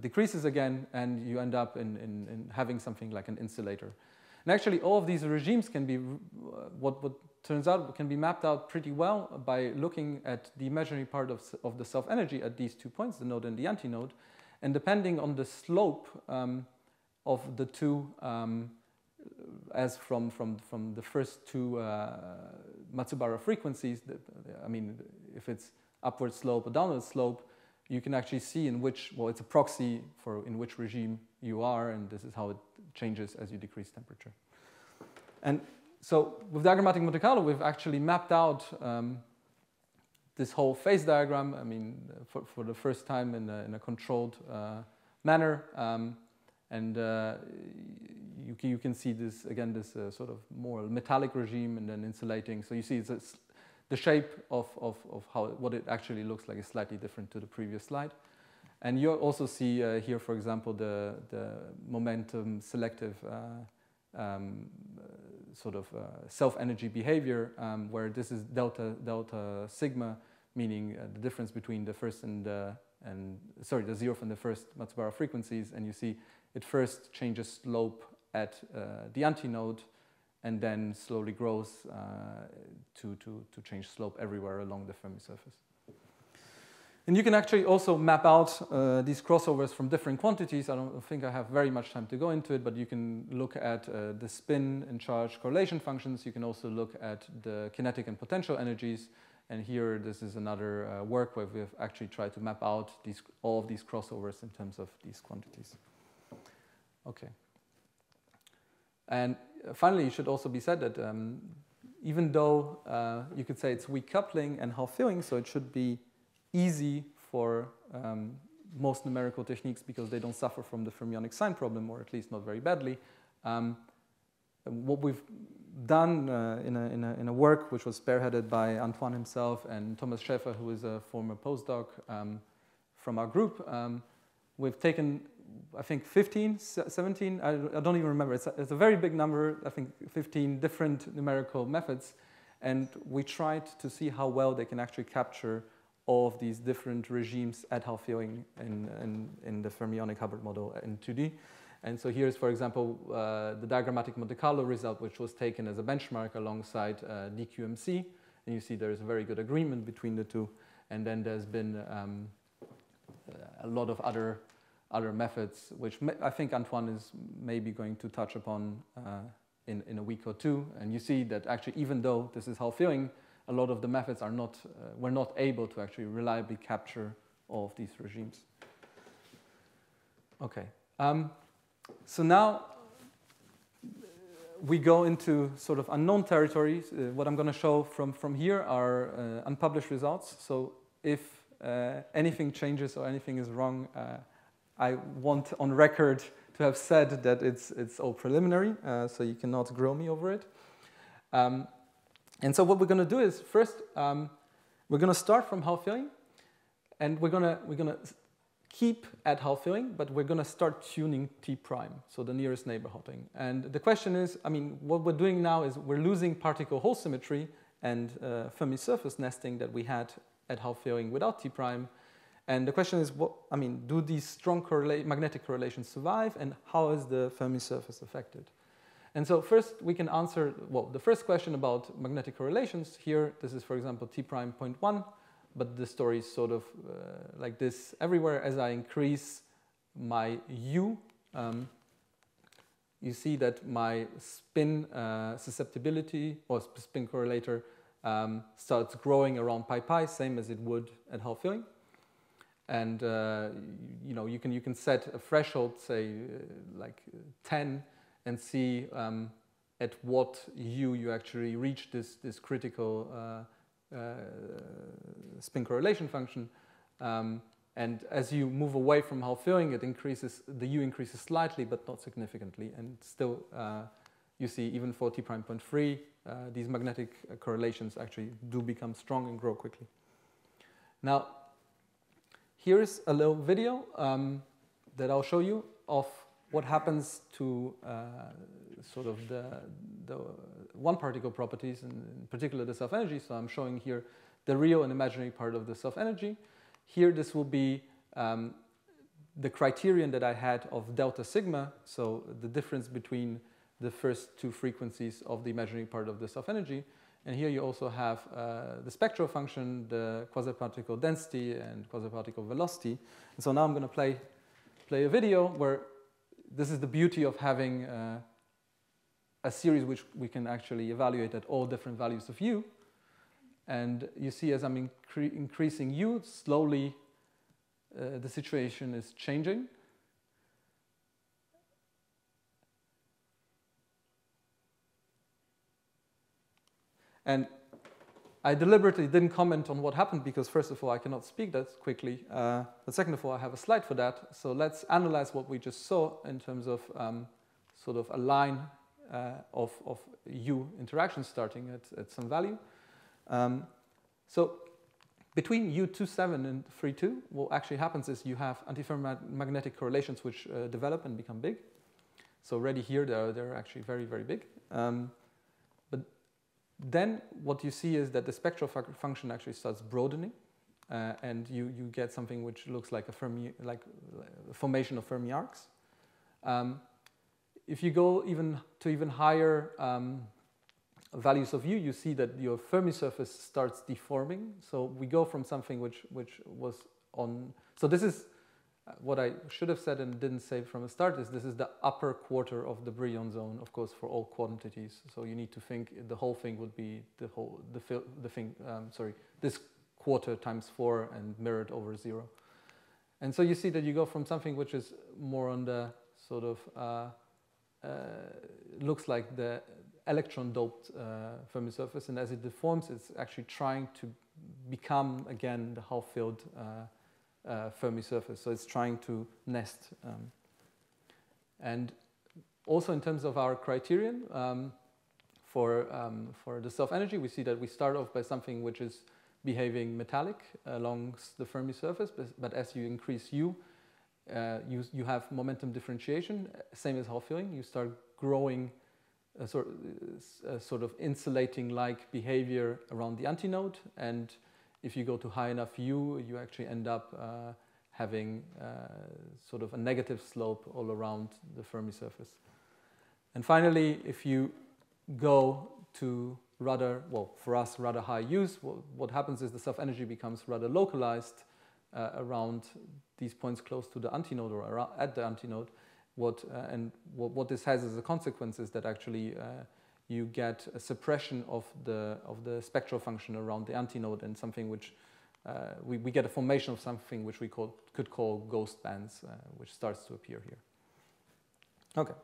decreases again, and you end up in having something like an insulator. And actually, all of these regimes can be what turns out can be mapped out pretty well by looking at the imaginary part of the self-energy at these 2 points, the node and the antinode. And depending on the slope of the two, as from the first two Matsubara frequencies, I mean, if it's upward slope or downward slope, you can actually see in which, well, it's a proxy for in which regime you are, and this is how it changes as you decrease temperature. And so with diagrammatic Monte Carlo, we've actually mapped out this whole phase diagram, I mean, for the first time in a controlled manner. And you can see this, again, this sort of more metallic regime and then insulating. So you see it's the shape of what it actually looks like is slightly different to the previous slide. And you also see here, for example, the momentum selective sort of self-energy behavior, where this is delta sigma, meaning the difference between the first the zeroth and the first Matsubara frequencies. And you see it first changes slope at the antinode, and then slowly grows to change slope everywhere along the Fermi surface. And you can actually also map out these crossovers from different quantities. I don't think I have very much time to go into it, but you can look at the spin and charge correlation functions. You can also look at the kinetic and potential energies. And here, this is another work where we've actually tried to map out all of these crossovers in terms of these quantities. Okay. And finally, it should also be said that even though you could say it's weak coupling and half-filling, so it should be easy for most numerical techniques because they don't suffer from the fermionic sign problem, or at least not very badly. What we've done in a work which was spearheaded by Antoine himself and Thomas Schäfer, who is a former postdoc from our group, we've taken, I think, 15, 17, I don't even remember. It's a very big number, I think 15 different numerical methods. And we tried to see how well they can actually capture all of these different regimes at half-filling in the fermionic Hubbard model in 2D. And so here's, for example, the diagrammatic Monte Carlo result, which was taken as a benchmark alongside DQMC. And you see there is a very good agreement between the two. And then there's been a lot of other methods, which I think Antoine is maybe going to touch upon in a week or two. And you see that actually, even though this is half-filling, a lot of the methods are were not able to actually reliably capture all of these regimes. Okay. So now we go into sort of unknown territories. What I'm going to show from here are unpublished results. So if anything changes or anything is wrong, I want on record to have said that it's all preliminary, so you cannot grill me over it. And so what we're going to do is first we're going to start from half-filling, and we're going to keep at half-filling, but we're going to start tuning T prime, so the nearest neighbor hopping. And the question is, I mean, what we're doing now is we're losing particle-hole symmetry and Fermi surface nesting that we had at half-filling without T prime. And the question is, do these strong magnetic correlations survive, and how is the Fermi surface affected? And so first we can answer, the first question about magnetic correlations. Here, this is, for example, T prime 0.1. But the story is sort of like this everywhere. As I increase my U, you see that my spin susceptibility or spin correlator starts growing around pi, same as it would at half-filling. And you can set a threshold, say like 10, and see at what U you actually reach this critical spin correlation function, and as you move away from half-filling, the U increases slightly, but not significantly, and still you see even for T prime 0.3, these magnetic correlations actually do become strong and grow quickly. Now, here's a little video that I'll show you of what happens to sort of the one-particle properties, and in particular the self-energy. So I'm showing here the real and imaginary part of the self-energy. Here, this will be the criterion that I had of delta sigma, so the difference between the first two frequencies of the imaginary part of the self-energy. And here you also have the spectral function, the quasi-particle density, and quasi-particle velocity. And so now I'm going to play a video where this is the beauty of having a series which we can actually evaluate at all different values of u. And you see as I'm increasing u, slowly the situation is changing. And I deliberately didn't comment on what happened because, first of all, I cannot speak that quickly. But second of all, I have a slide for that. So let's analyze what we just saw in terms of sort of a line of u interactions starting at some value. So between u27 and 32, what actually happens is you have antiferromagnetic correlations which develop and become big. So already here, they're actually very, very big. But then what you see is that the spectral function actually starts broadening, and you get something which looks like a formation of Fermi arcs. If you go to even higher values of u, you see that your Fermi surface starts deforming. So we go from something which was on. So this is what I should have said and didn't say from the start. This is the upper quarter of the Brillouin zone, of course, for all quantities. So you need to think the whole thing would be this quarter times 4 and mirrored over 0. And so you see that you go from something which is more on the sort of looks like the electron-doped Fermi surface, and as it deforms, it's actually trying to become again the half-filled Fermi surface. So it's trying to nest. And also in terms of our criterion for the self-energy, we see that we start off by something which is behaving metallic along the Fermi surface, but as you increase u, you have momentum differentiation, same as half-filling. You start growing a sort of insulating-like behavior around the antinode, and if you go to high enough u, you actually end up having sort of a negative slope all around the Fermi surface. And finally, if you go to rather, well, for us, rather high u's, what happens is the self-energy becomes rather localized around these points close to the antinode or around, at the antinode. What this has as a consequence is that actually you get a suppression of the spectral function around the antinode, and something which we get a formation of something which we could call ghost bands, which starts to appear here. Okay,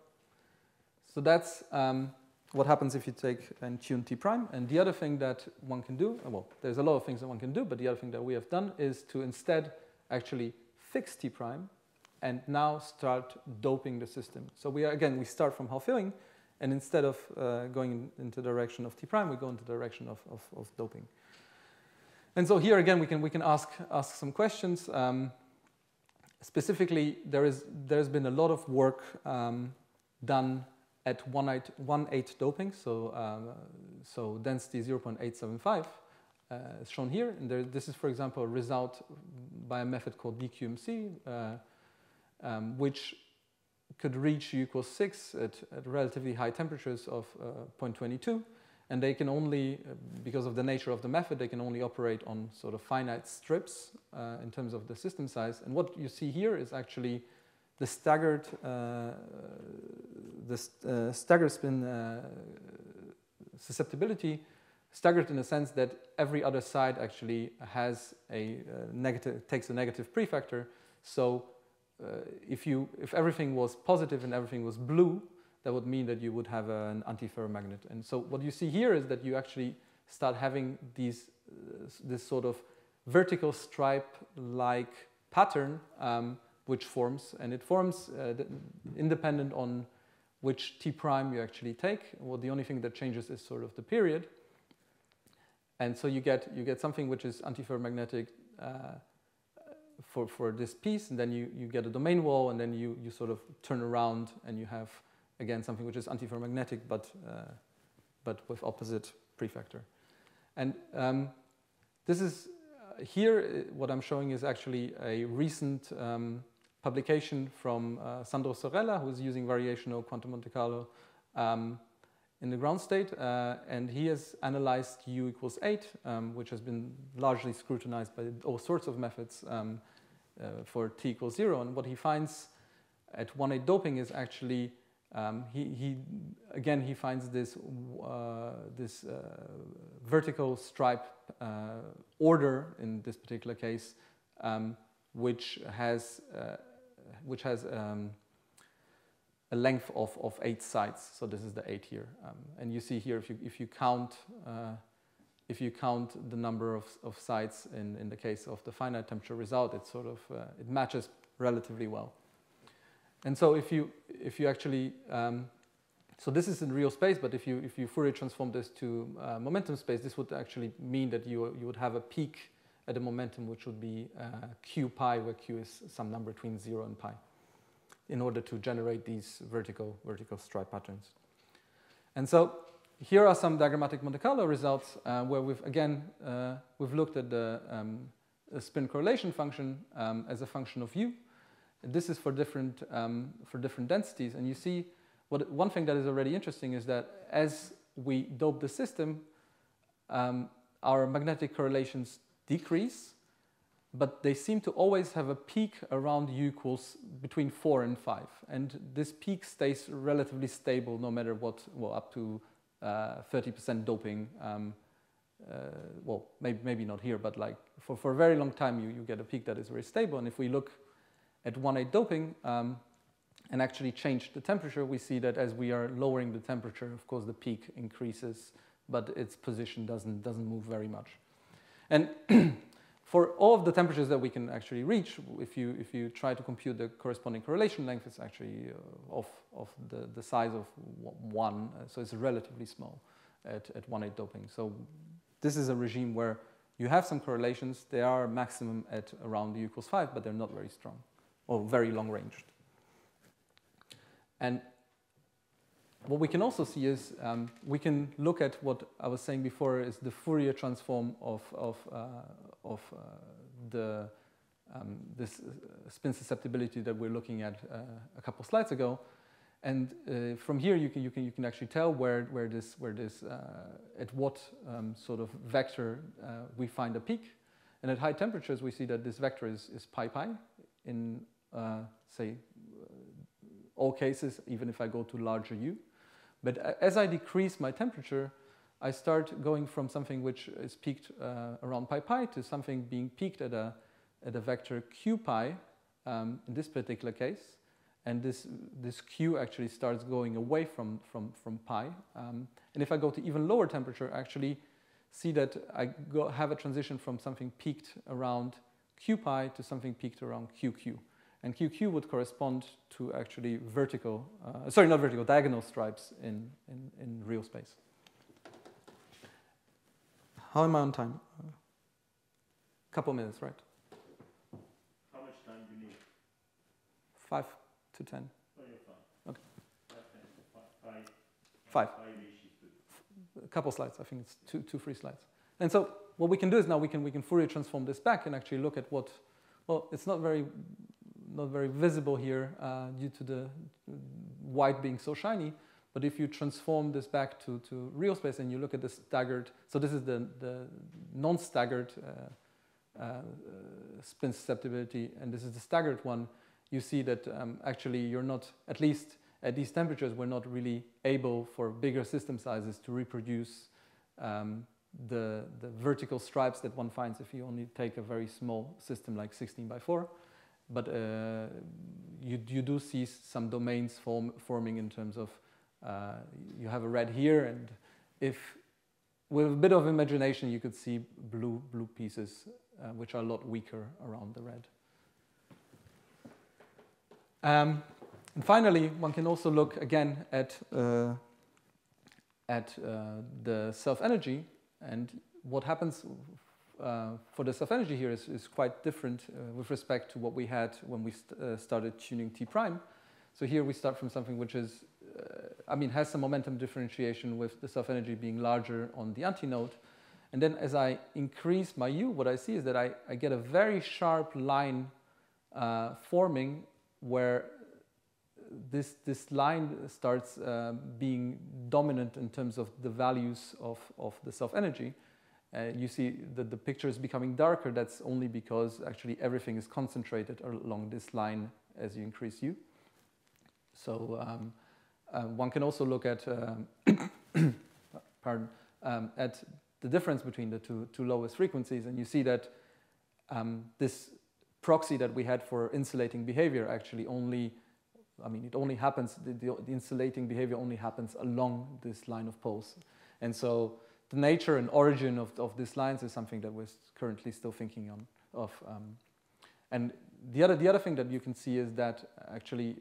so that's what happens if you take and tune T prime. And the other thing that one can do, well, there's a lot of things that one can do, but the other thing that we have done is to instead actually fix T prime and now start doping the system. So we start from half-filling, and instead of going into the direction of T prime, we go into the direction of doping. And so here again, we can ask some questions. Specifically, there's been a lot of work done at 1.8 doping, so density 0.875 is shown here. And this is, for example, a result by a method called DQMC, which could reach U equals 6 at relatively high temperatures of 0.22. And they can only, because of the nature of the method, they can only operate on sort of finite strips in terms of the system size. And what you see here is actually the staggered spin susceptibility, staggered in the sense that every other side actually has takes a negative prefactor. So if everything was positive and everything was blue, that would mean that you would have an antiferromagnet. And so what you see here is that you actually start having this sort of vertical stripe-like pattern which forms, and it forms independent on which T prime you actually take. Well, the only thing that changes is sort of the period. And so you get something which is antiferromagnetic for this piece, and then you get a domain wall, and then you sort of turn around and you have again something which is antiferromagnetic but with opposite prefactor. And this is here what I'm showing is actually a recent publication from Sandro Sorella, who is using variational quantum Monte Carlo in the ground state, and he has analyzed u equals 8, which has been largely scrutinized by all sorts of methods for t equals 0. And what he finds at 1,8 doping is actually, he finds this vertical stripe order in this particular case, which has a length of 8 sides. So this is the 8 here, and you see here if you count the number of sides in the case of the finite temperature result, it sort of it matches relatively well. And so if you actually so this is in real space, but if you Fourier transform this to momentum space, this would actually mean that you would have a peak at a momentum which would be q pi, where q is some number between 0 and pi, in order to generate these vertical stripe patterns. And so here are some diagrammatic Monte Carlo results where we've looked at the spin correlation function as a function of u. This is for different densities, and you see one thing that is already interesting is that as we dope the system, our magnetic correlations decrease, but they seem to always have a peak around u equals between 4 and 5. And this peak stays relatively stable no matter what, well, up to 30% doping. Well, maybe not here, but like for a very long time, you get a peak that is very stable. And if we look at 1,8 doping and actually change the temperature, we see that as we are lowering the temperature, of course, the peak increases, but its position doesn't move very much. And for all of the temperatures that we can actually reach, if you try to compute the corresponding correlation length, it's actually of the size of 1, so it's relatively small at 1,8 doping. So this is a regime where you have some correlations. They are maximum at around u equals 5, but they're not very strong or very long-ranged. And what we can also see is we can look at what I was saying before is the Fourier transform of this spin susceptibility that we're looking at a couple slides ago. And from here you can actually tell where this at what sort of vector we find a peak. And at high temperatures we see that this vector is pi pi in say all cases, even if I go to larger u. But as I decrease my temperature, I start going from something which is peaked around pi pi to something being peaked at a vector q pi in this particular case. And this q actually starts going away from pi. And if I go to even lower temperature, I actually see that I have a transition from something peaked around q pi to something peaked around qq. And QQ would correspond to actually diagonal stripes in real space. How am I on time? Couple minutes, right? How much time do you need? 5 to 10. Oh, you're fine. Okay. 5. 5. A couple slides. I think it's two free slides. And so what we can do is now we can Fourier transform this back and actually look at what. Well, it's not very visible here due to the white being so shiny. But if you transform this back to real space and you look at the staggered, so this is the non-staggered spin susceptibility, and this is the staggered one, you see that actually you're not, at least at these temperatures, we're not really able for bigger system sizes to reproduce the vertical stripes that one finds if you only take a very small system like 16 by 4. But you do see some domains forming in terms of you have a red here, and if with a bit of imagination you could see blue pieces which are a lot weaker around the red. And finally, one can also look again at the self-energy, and what happens for the self-energy here is quite different with respect to what we had when we started tuning T prime. So here we start from something which is, has some momentum differentiation with the self-energy being larger on the antinode. And then as I increase my U, what I see is that I get a very sharp line forming where this line starts being dominant in terms of the values of the self-energy. You see that the picture is becoming darker. That's only because actually everything is concentrated along this line as you increase U. So one can also look at, at the difference between the two lowest frequencies, and you see that this proxy that we had for insulating behavior actually only, it only happens, the insulating behavior only happens along this line of poles. And so the nature and origin of these lines is something that we're currently still thinking of. And the other thing that you can see is that actually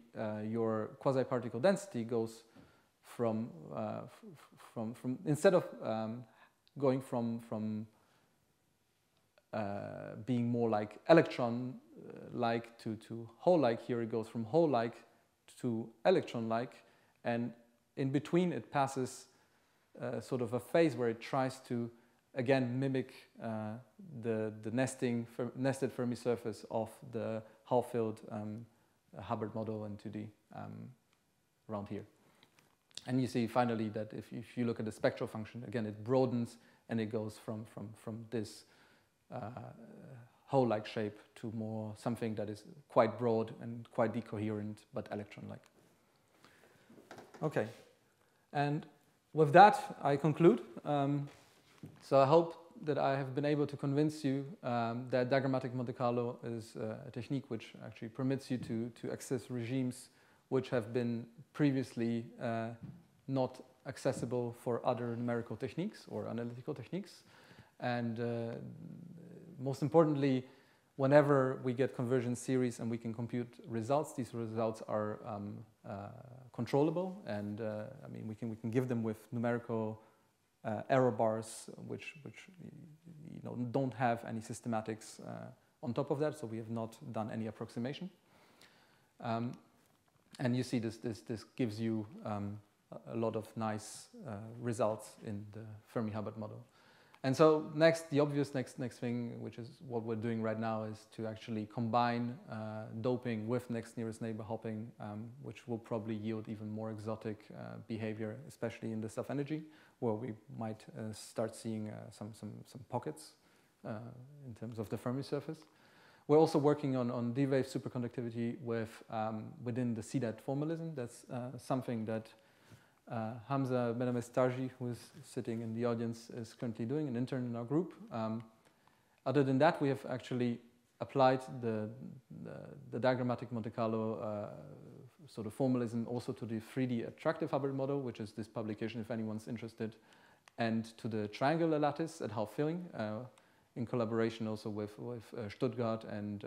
your quasi-particle density goes from instead of going from being more like electron-like to hole-like, here it goes from hole-like to electron-like, and in between it passes sort of a phase where it tries to again mimic the nested Fermi surface of the half-filled Hubbard model in 2D around here. And you see finally that if you look at the spectral function, again it broadens and it goes from this hole-like shape to more something that is quite broad and quite decoherent but electron-like. Okay, and with that I conclude. So I hope that I have been able to convince you that diagrammatic Monte Carlo is a technique which actually permits you to access regimes which have been previously not accessible for other numerical techniques or analytical techniques. And most importantly, whenever we get conversion series and we can compute results, these results are controllable, and we can give them with numerical error bars, which don't have any systematics on top of that. So we have not done any approximation. And you see this gives you a lot of nice results in the Fermi-Hubbard model. And so the obvious next thing, which is what we're doing right now, is to actually combine doping with next nearest neighbor hopping, which will probably yield even more exotic behavior, especially in the self-energy, where we might start seeing some pockets in terms of the Fermi surface. We're also working on D-wave superconductivity within the CDAT formalism. That's something that Hamza Benamestarji, who is sitting in the audience, is currently doing, an intern in our group. Other than that, we have actually applied the diagrammatic Monte Carlo sort of formalism also to the 3D attractive Hubbard model, which is this publication if anyone's interested, and to the triangular lattice at half filling, in collaboration also with Stuttgart and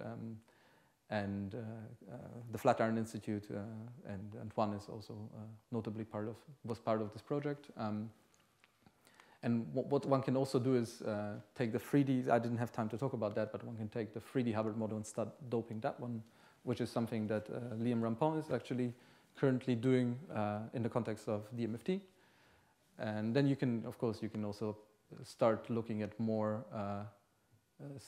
the Flatiron Institute, and Antoine is also notably was part of this project. And what one can also do is take the 3D, I didn't have time to talk about that, but one can take the 3D Hubbard model and start doping that one, which is something that Liam Rampon is actually currently doing in the context of DMFT. And then you can also start looking at more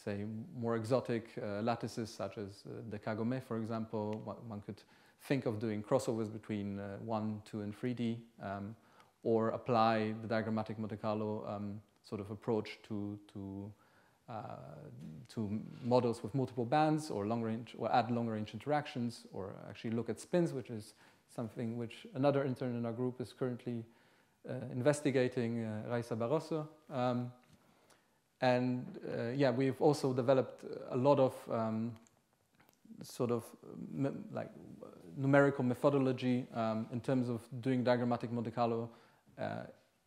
say more exotic lattices, such as the Kagome, for example. One could think of doing crossovers between 1, 2, and 3D, or apply the diagrammatic Monte Carlo sort of approach to models with multiple bands, or long range, or add long range interactions, or actually look at spins, which is something which another intern in our group is currently investigating, Raisa Barroso. Yeah, we've also developed a lot of numerical methodology in terms of doing diagrammatic Monte Carlo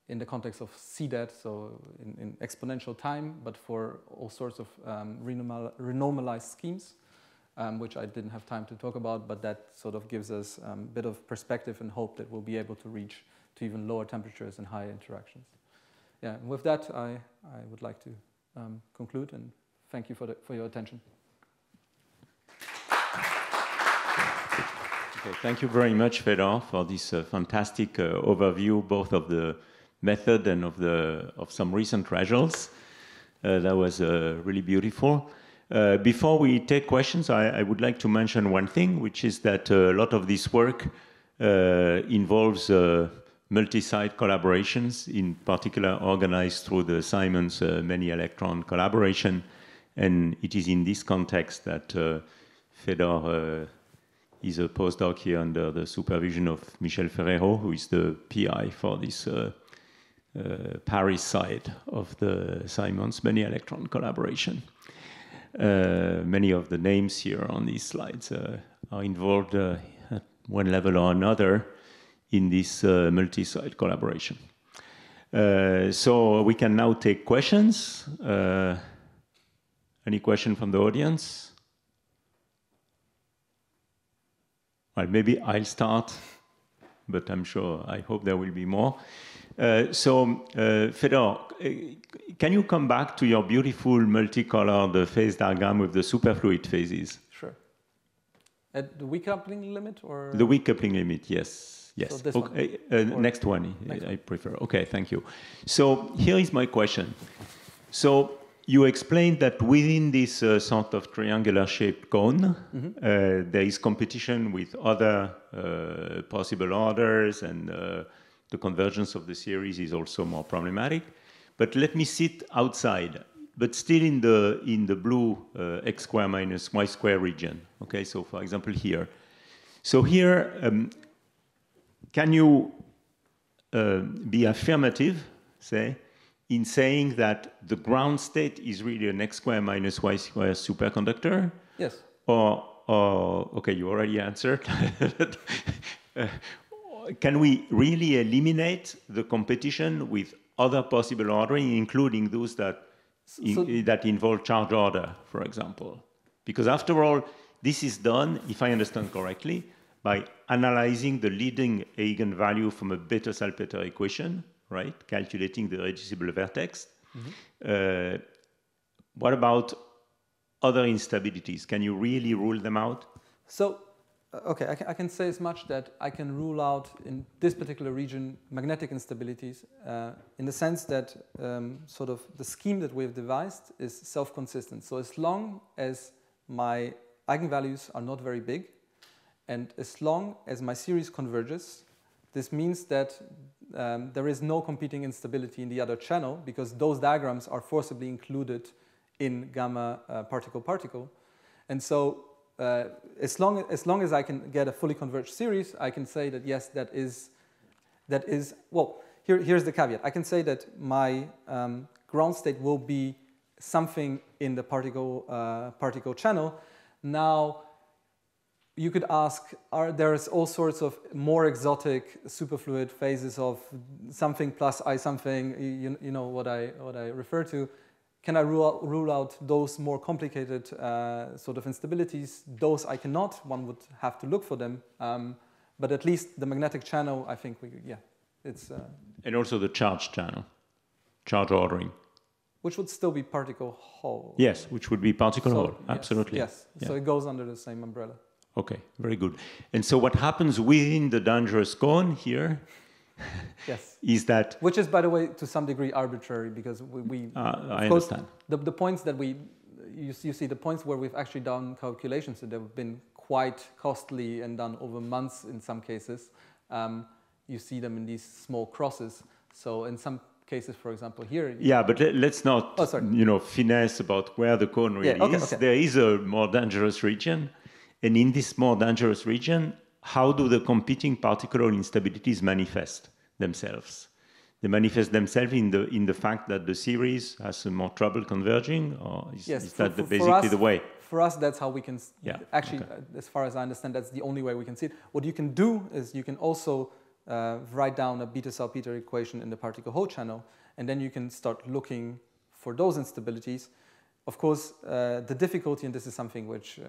in the context of CDAT, so in exponential time, but for all sorts of renormalized schemes, which I didn't have time to talk about, but that sort of gives us a bit of perspective and hope that we'll be able to reach to even lower temperatures and higher interactions. Yeah, and with that, I would like to conclude, and thank you for your attention. Okay, thank you very much, Fedor, for this fantastic overview, both of the method and of some recent results. That was really beautiful. Before we take questions, I would like to mention one thing, which is that a lot of this work involves multi-site collaborations, in particular organized through the Simons many-electron collaboration. And it is in this context that Fedor is a postdoc here under the supervision of Michel Ferrero, who is the PI for this Paris side of the Simons many-electron collaboration. Many of the names here on these slides are involved at one level or another in this multi-site collaboration. So we can now take questions. Any question from the audience? Well, maybe I'll start, but I'm sure, I hope there will be more. Fedor, can you come back to your beautiful multicolored phase diagram with the superfluid phases? Sure. At the weak coupling limit, or? The weak coupling limit, yes. Yes. So this okay. one? Next one, I prefer. Okay, thank you. So here is my question. So you explained that within this sort of triangular-shaped cone, there is competition with other possible orders, and the convergence of the series is also more problematic. But let me sit outside, but still in the blue x square minus y square region. Okay, so for example here. So here, can you be affirmative, say, in saying that the ground state is really an x square minus y square superconductor? Yes. Or okay, you already answered. Can we really eliminate the competition with other possible ordering, including those that involve charge order, for example? Because after all, this is done, if I understand correctly, by analyzing the leading eigenvalue from a Bethe-Salpeter equation, right? Calculating the reducible vertex. What about other instabilities? Can you really rule them out? So, okay, I can say as much that I can rule out in this particular region magnetic instabilities in the sense that sort of the scheme that we've devised is self-consistent. So as long as my eigenvalues are not very big, and as long as my series converges, this means that there is no competing instability in the other channel, because those diagrams are forcibly included in gamma particle-particle. And so as long as I can get a fully converged series, I can say that yes, that is well, here's the caveat. I can say that my ground state will be something in the particle channel. Now, you could ask, there's all sorts of more exotic superfluid phases of something plus I something, you know what I refer to. Can I rule out those more complicated sort of instabilities? Those I cannot. One would have to look for them. But at least the magnetic channel, I think it's... and also the charge channel, charge ordering. Which would still be particle Hall. Yes, which would be particle Hall, absolutely. Yes, yeah. So it goes under the same umbrella. Okay, very good. And so what happens within the dangerous cone here yes. is that... Which is, by the way, to some degree arbitrary, because I understand. The points that you see the points where we've actually done calculations that have been quite costly and done over months in some cases, you see them in these small crosses. So in some cases, for example, here... Yeah, but let's not, finesse about where the cone really is. Okay. There is a more dangerous region. And in this more dangerous region, how do the competing particular instabilities manifest themselves? They manifest themselves in the fact that the series has more trouble converging, or is that basically the way? For us, that's how we can... Actually, as far as I understand, that's the only way we can see it. What you can do is you can also write down a Bethe-Salpeter equation in the particle Hall channel, and then you can start looking for those instabilities. Of course, the difficulty, and this is something which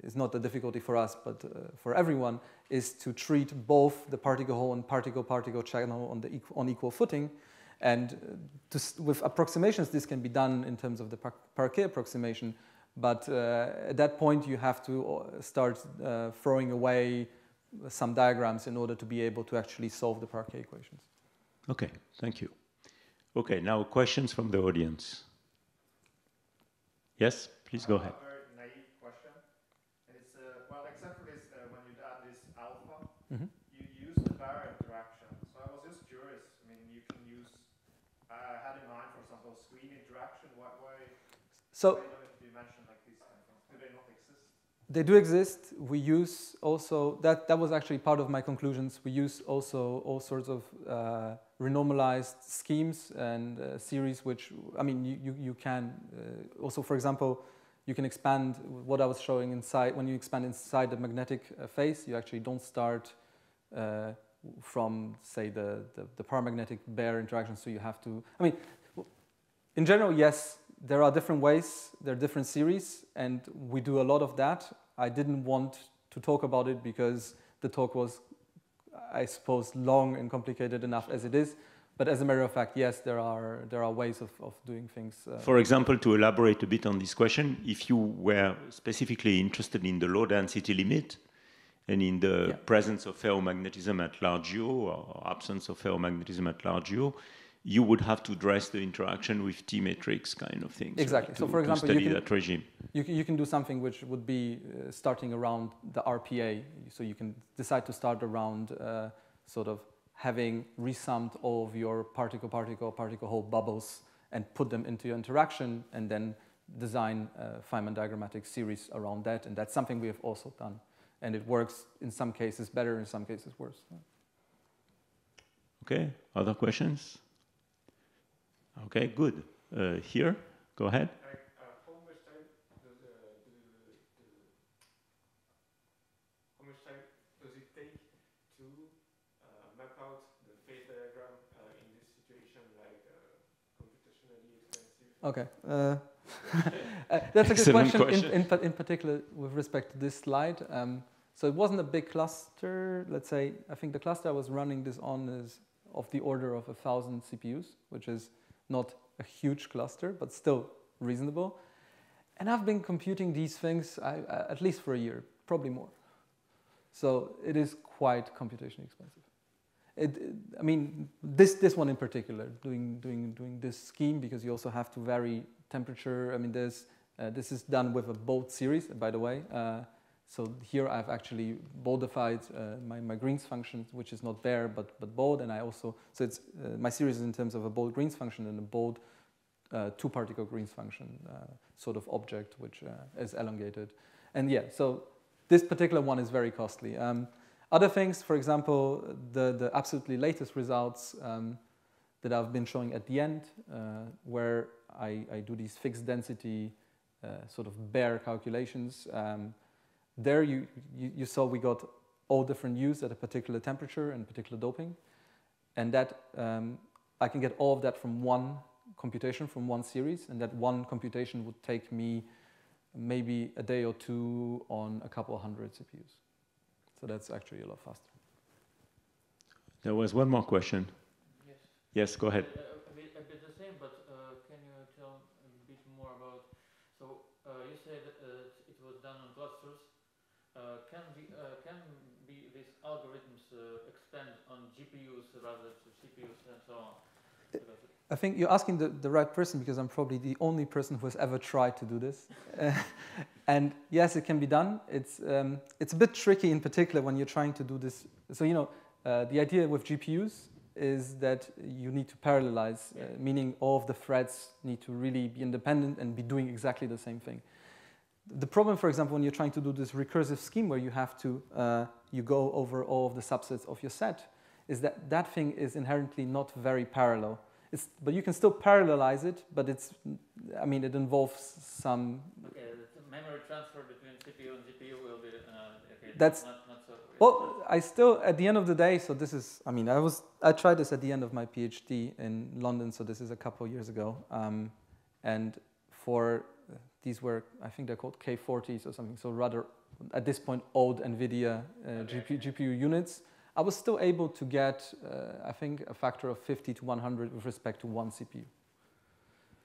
is not a difficulty for us, but for everyone, is to treat both the particle Hall and particle-particle channel on equal footing. And with approximations, this can be done in terms of the Parquet approximation. But at that point, you have to start throwing away some diagrams in order to be able to actually solve the Parquet equations. Okay, thank you. Okay, now questions from the audience. Yes, please go ahead. had in mind, for example, screen interaction. Why So don't you mention like these kind of things? Do they not exist? they do exist. We use also, that was actually part of my conclusions. We use also all sorts of renormalized schemes and series, which, I mean, you can also, for example, you can expand what I was showing inside. When you expand inside the magnetic phase, you actually don't start from, say, the paramagnetic bare interaction. So you have to, I mean, in general, yes, there are different ways, there are different series, and we do a lot of that. I didn't want to talk about it because the talk was, I suppose, long and complicated enough as it is. But as a matter of fact, yes, there are ways of doing things. For example, to elaborate a bit on this question, if you were specifically interested in the low density limit and in the presence of ferromagnetism at large U or absence of ferromagnetism at large U, you would have to address the interaction with T matrix kind of things. Exactly. Right? So, for example, study that regime. You can do something which would be starting around the RPA. So you can decide to start around sort of having resummed all of your particle hole bubbles and put them into your interaction, and then design a Feynman diagrammatic series around that. And that's something we have also done. And it works in some cases better, in some cases worse. Okay, other questions? Okay, good. Here, go ahead. How much time does it take to map out the phase diagram in this situation, like computationally expensive? Okay, that's a good question. in particular with respect to this slide. So it wasn't a big cluster. Let's say, I think the cluster I was running this on is of the order of 1,000 CPUs, which is not a huge cluster, but still reasonable. And I've been computing these things at least for a year, probably more. So it is quite computationally expensive. I mean, this one in particular, doing this scheme, because you also have to vary temperature. I mean, this is done with a bold series, by the way. So here I've actually boldified my Green's function, which is not bare but bold, and I also, so it's my series is in terms of a bold Green's function and a bold two-particle Green's function sort of object, which is elongated. And yeah, so this particular one is very costly. Other things, for example, the absolutely latest results that I've been showing at the end, where I do these fixed density sort of bare calculations. There you saw we got all different U's at a particular temperature and particular doping. And that I can get all of that from one computation, from one series, and that one computation would take me maybe a day or two on a couple of hundred CPUs. So that's actually a lot faster. There was one more question. Yes. Yes, go ahead. A bit the same, but can you tell a bit more about, so you said it was done on clusters. Can these algorithms expand on GPUs rather than CPUs and so on? I think you're asking the right person, because I'm probably the only person who has ever tried to do this. And yes, it can be done. It's a bit tricky, in particular when you're trying to do this. So the idea with GPUs is that you need to parallelize, meaning all of the threads need to really be independent and be doing exactly the same thing. The problem, for example, when you're trying to do this recursive scheme where you have to you go over all of the subsets of your set, is that thing is inherently not very parallel. But you can still parallelize it, but it involves some. Okay, the memory transfer between CPU and GPU will be okay. That's not so. Well, I still, at the end of the day, so this is. I tried this at the end of my PhD in London, so this is a couple of years ago, and for these were, I think they're called K40s or something, so rather at this point old NVIDIA GPU units. I was still able to get, I think, a factor of 50 to 100 with respect to one CPU.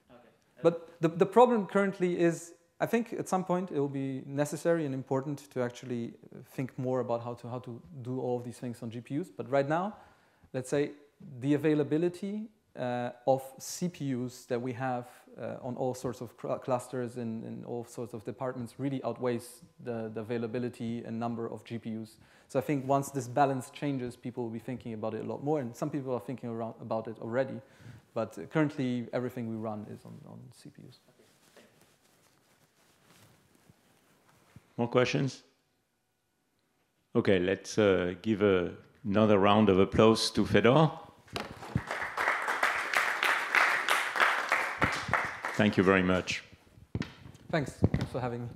Okay. But the problem currently is, I think at some point it will be necessary and important to actually think more about how to do all of these things on GPUs. But right now, let's say the availability of CPUs that we have on all sorts of clusters in all sorts of departments really outweighs the availability and number of GPUs. So I think once this balance changes, people will be thinking about it a lot more, and some people are thinking about it already. But currently, everything we run is on CPUs. More questions? Okay, let's give another round of applause to Fedor. Thank you very much. Thanks for having me.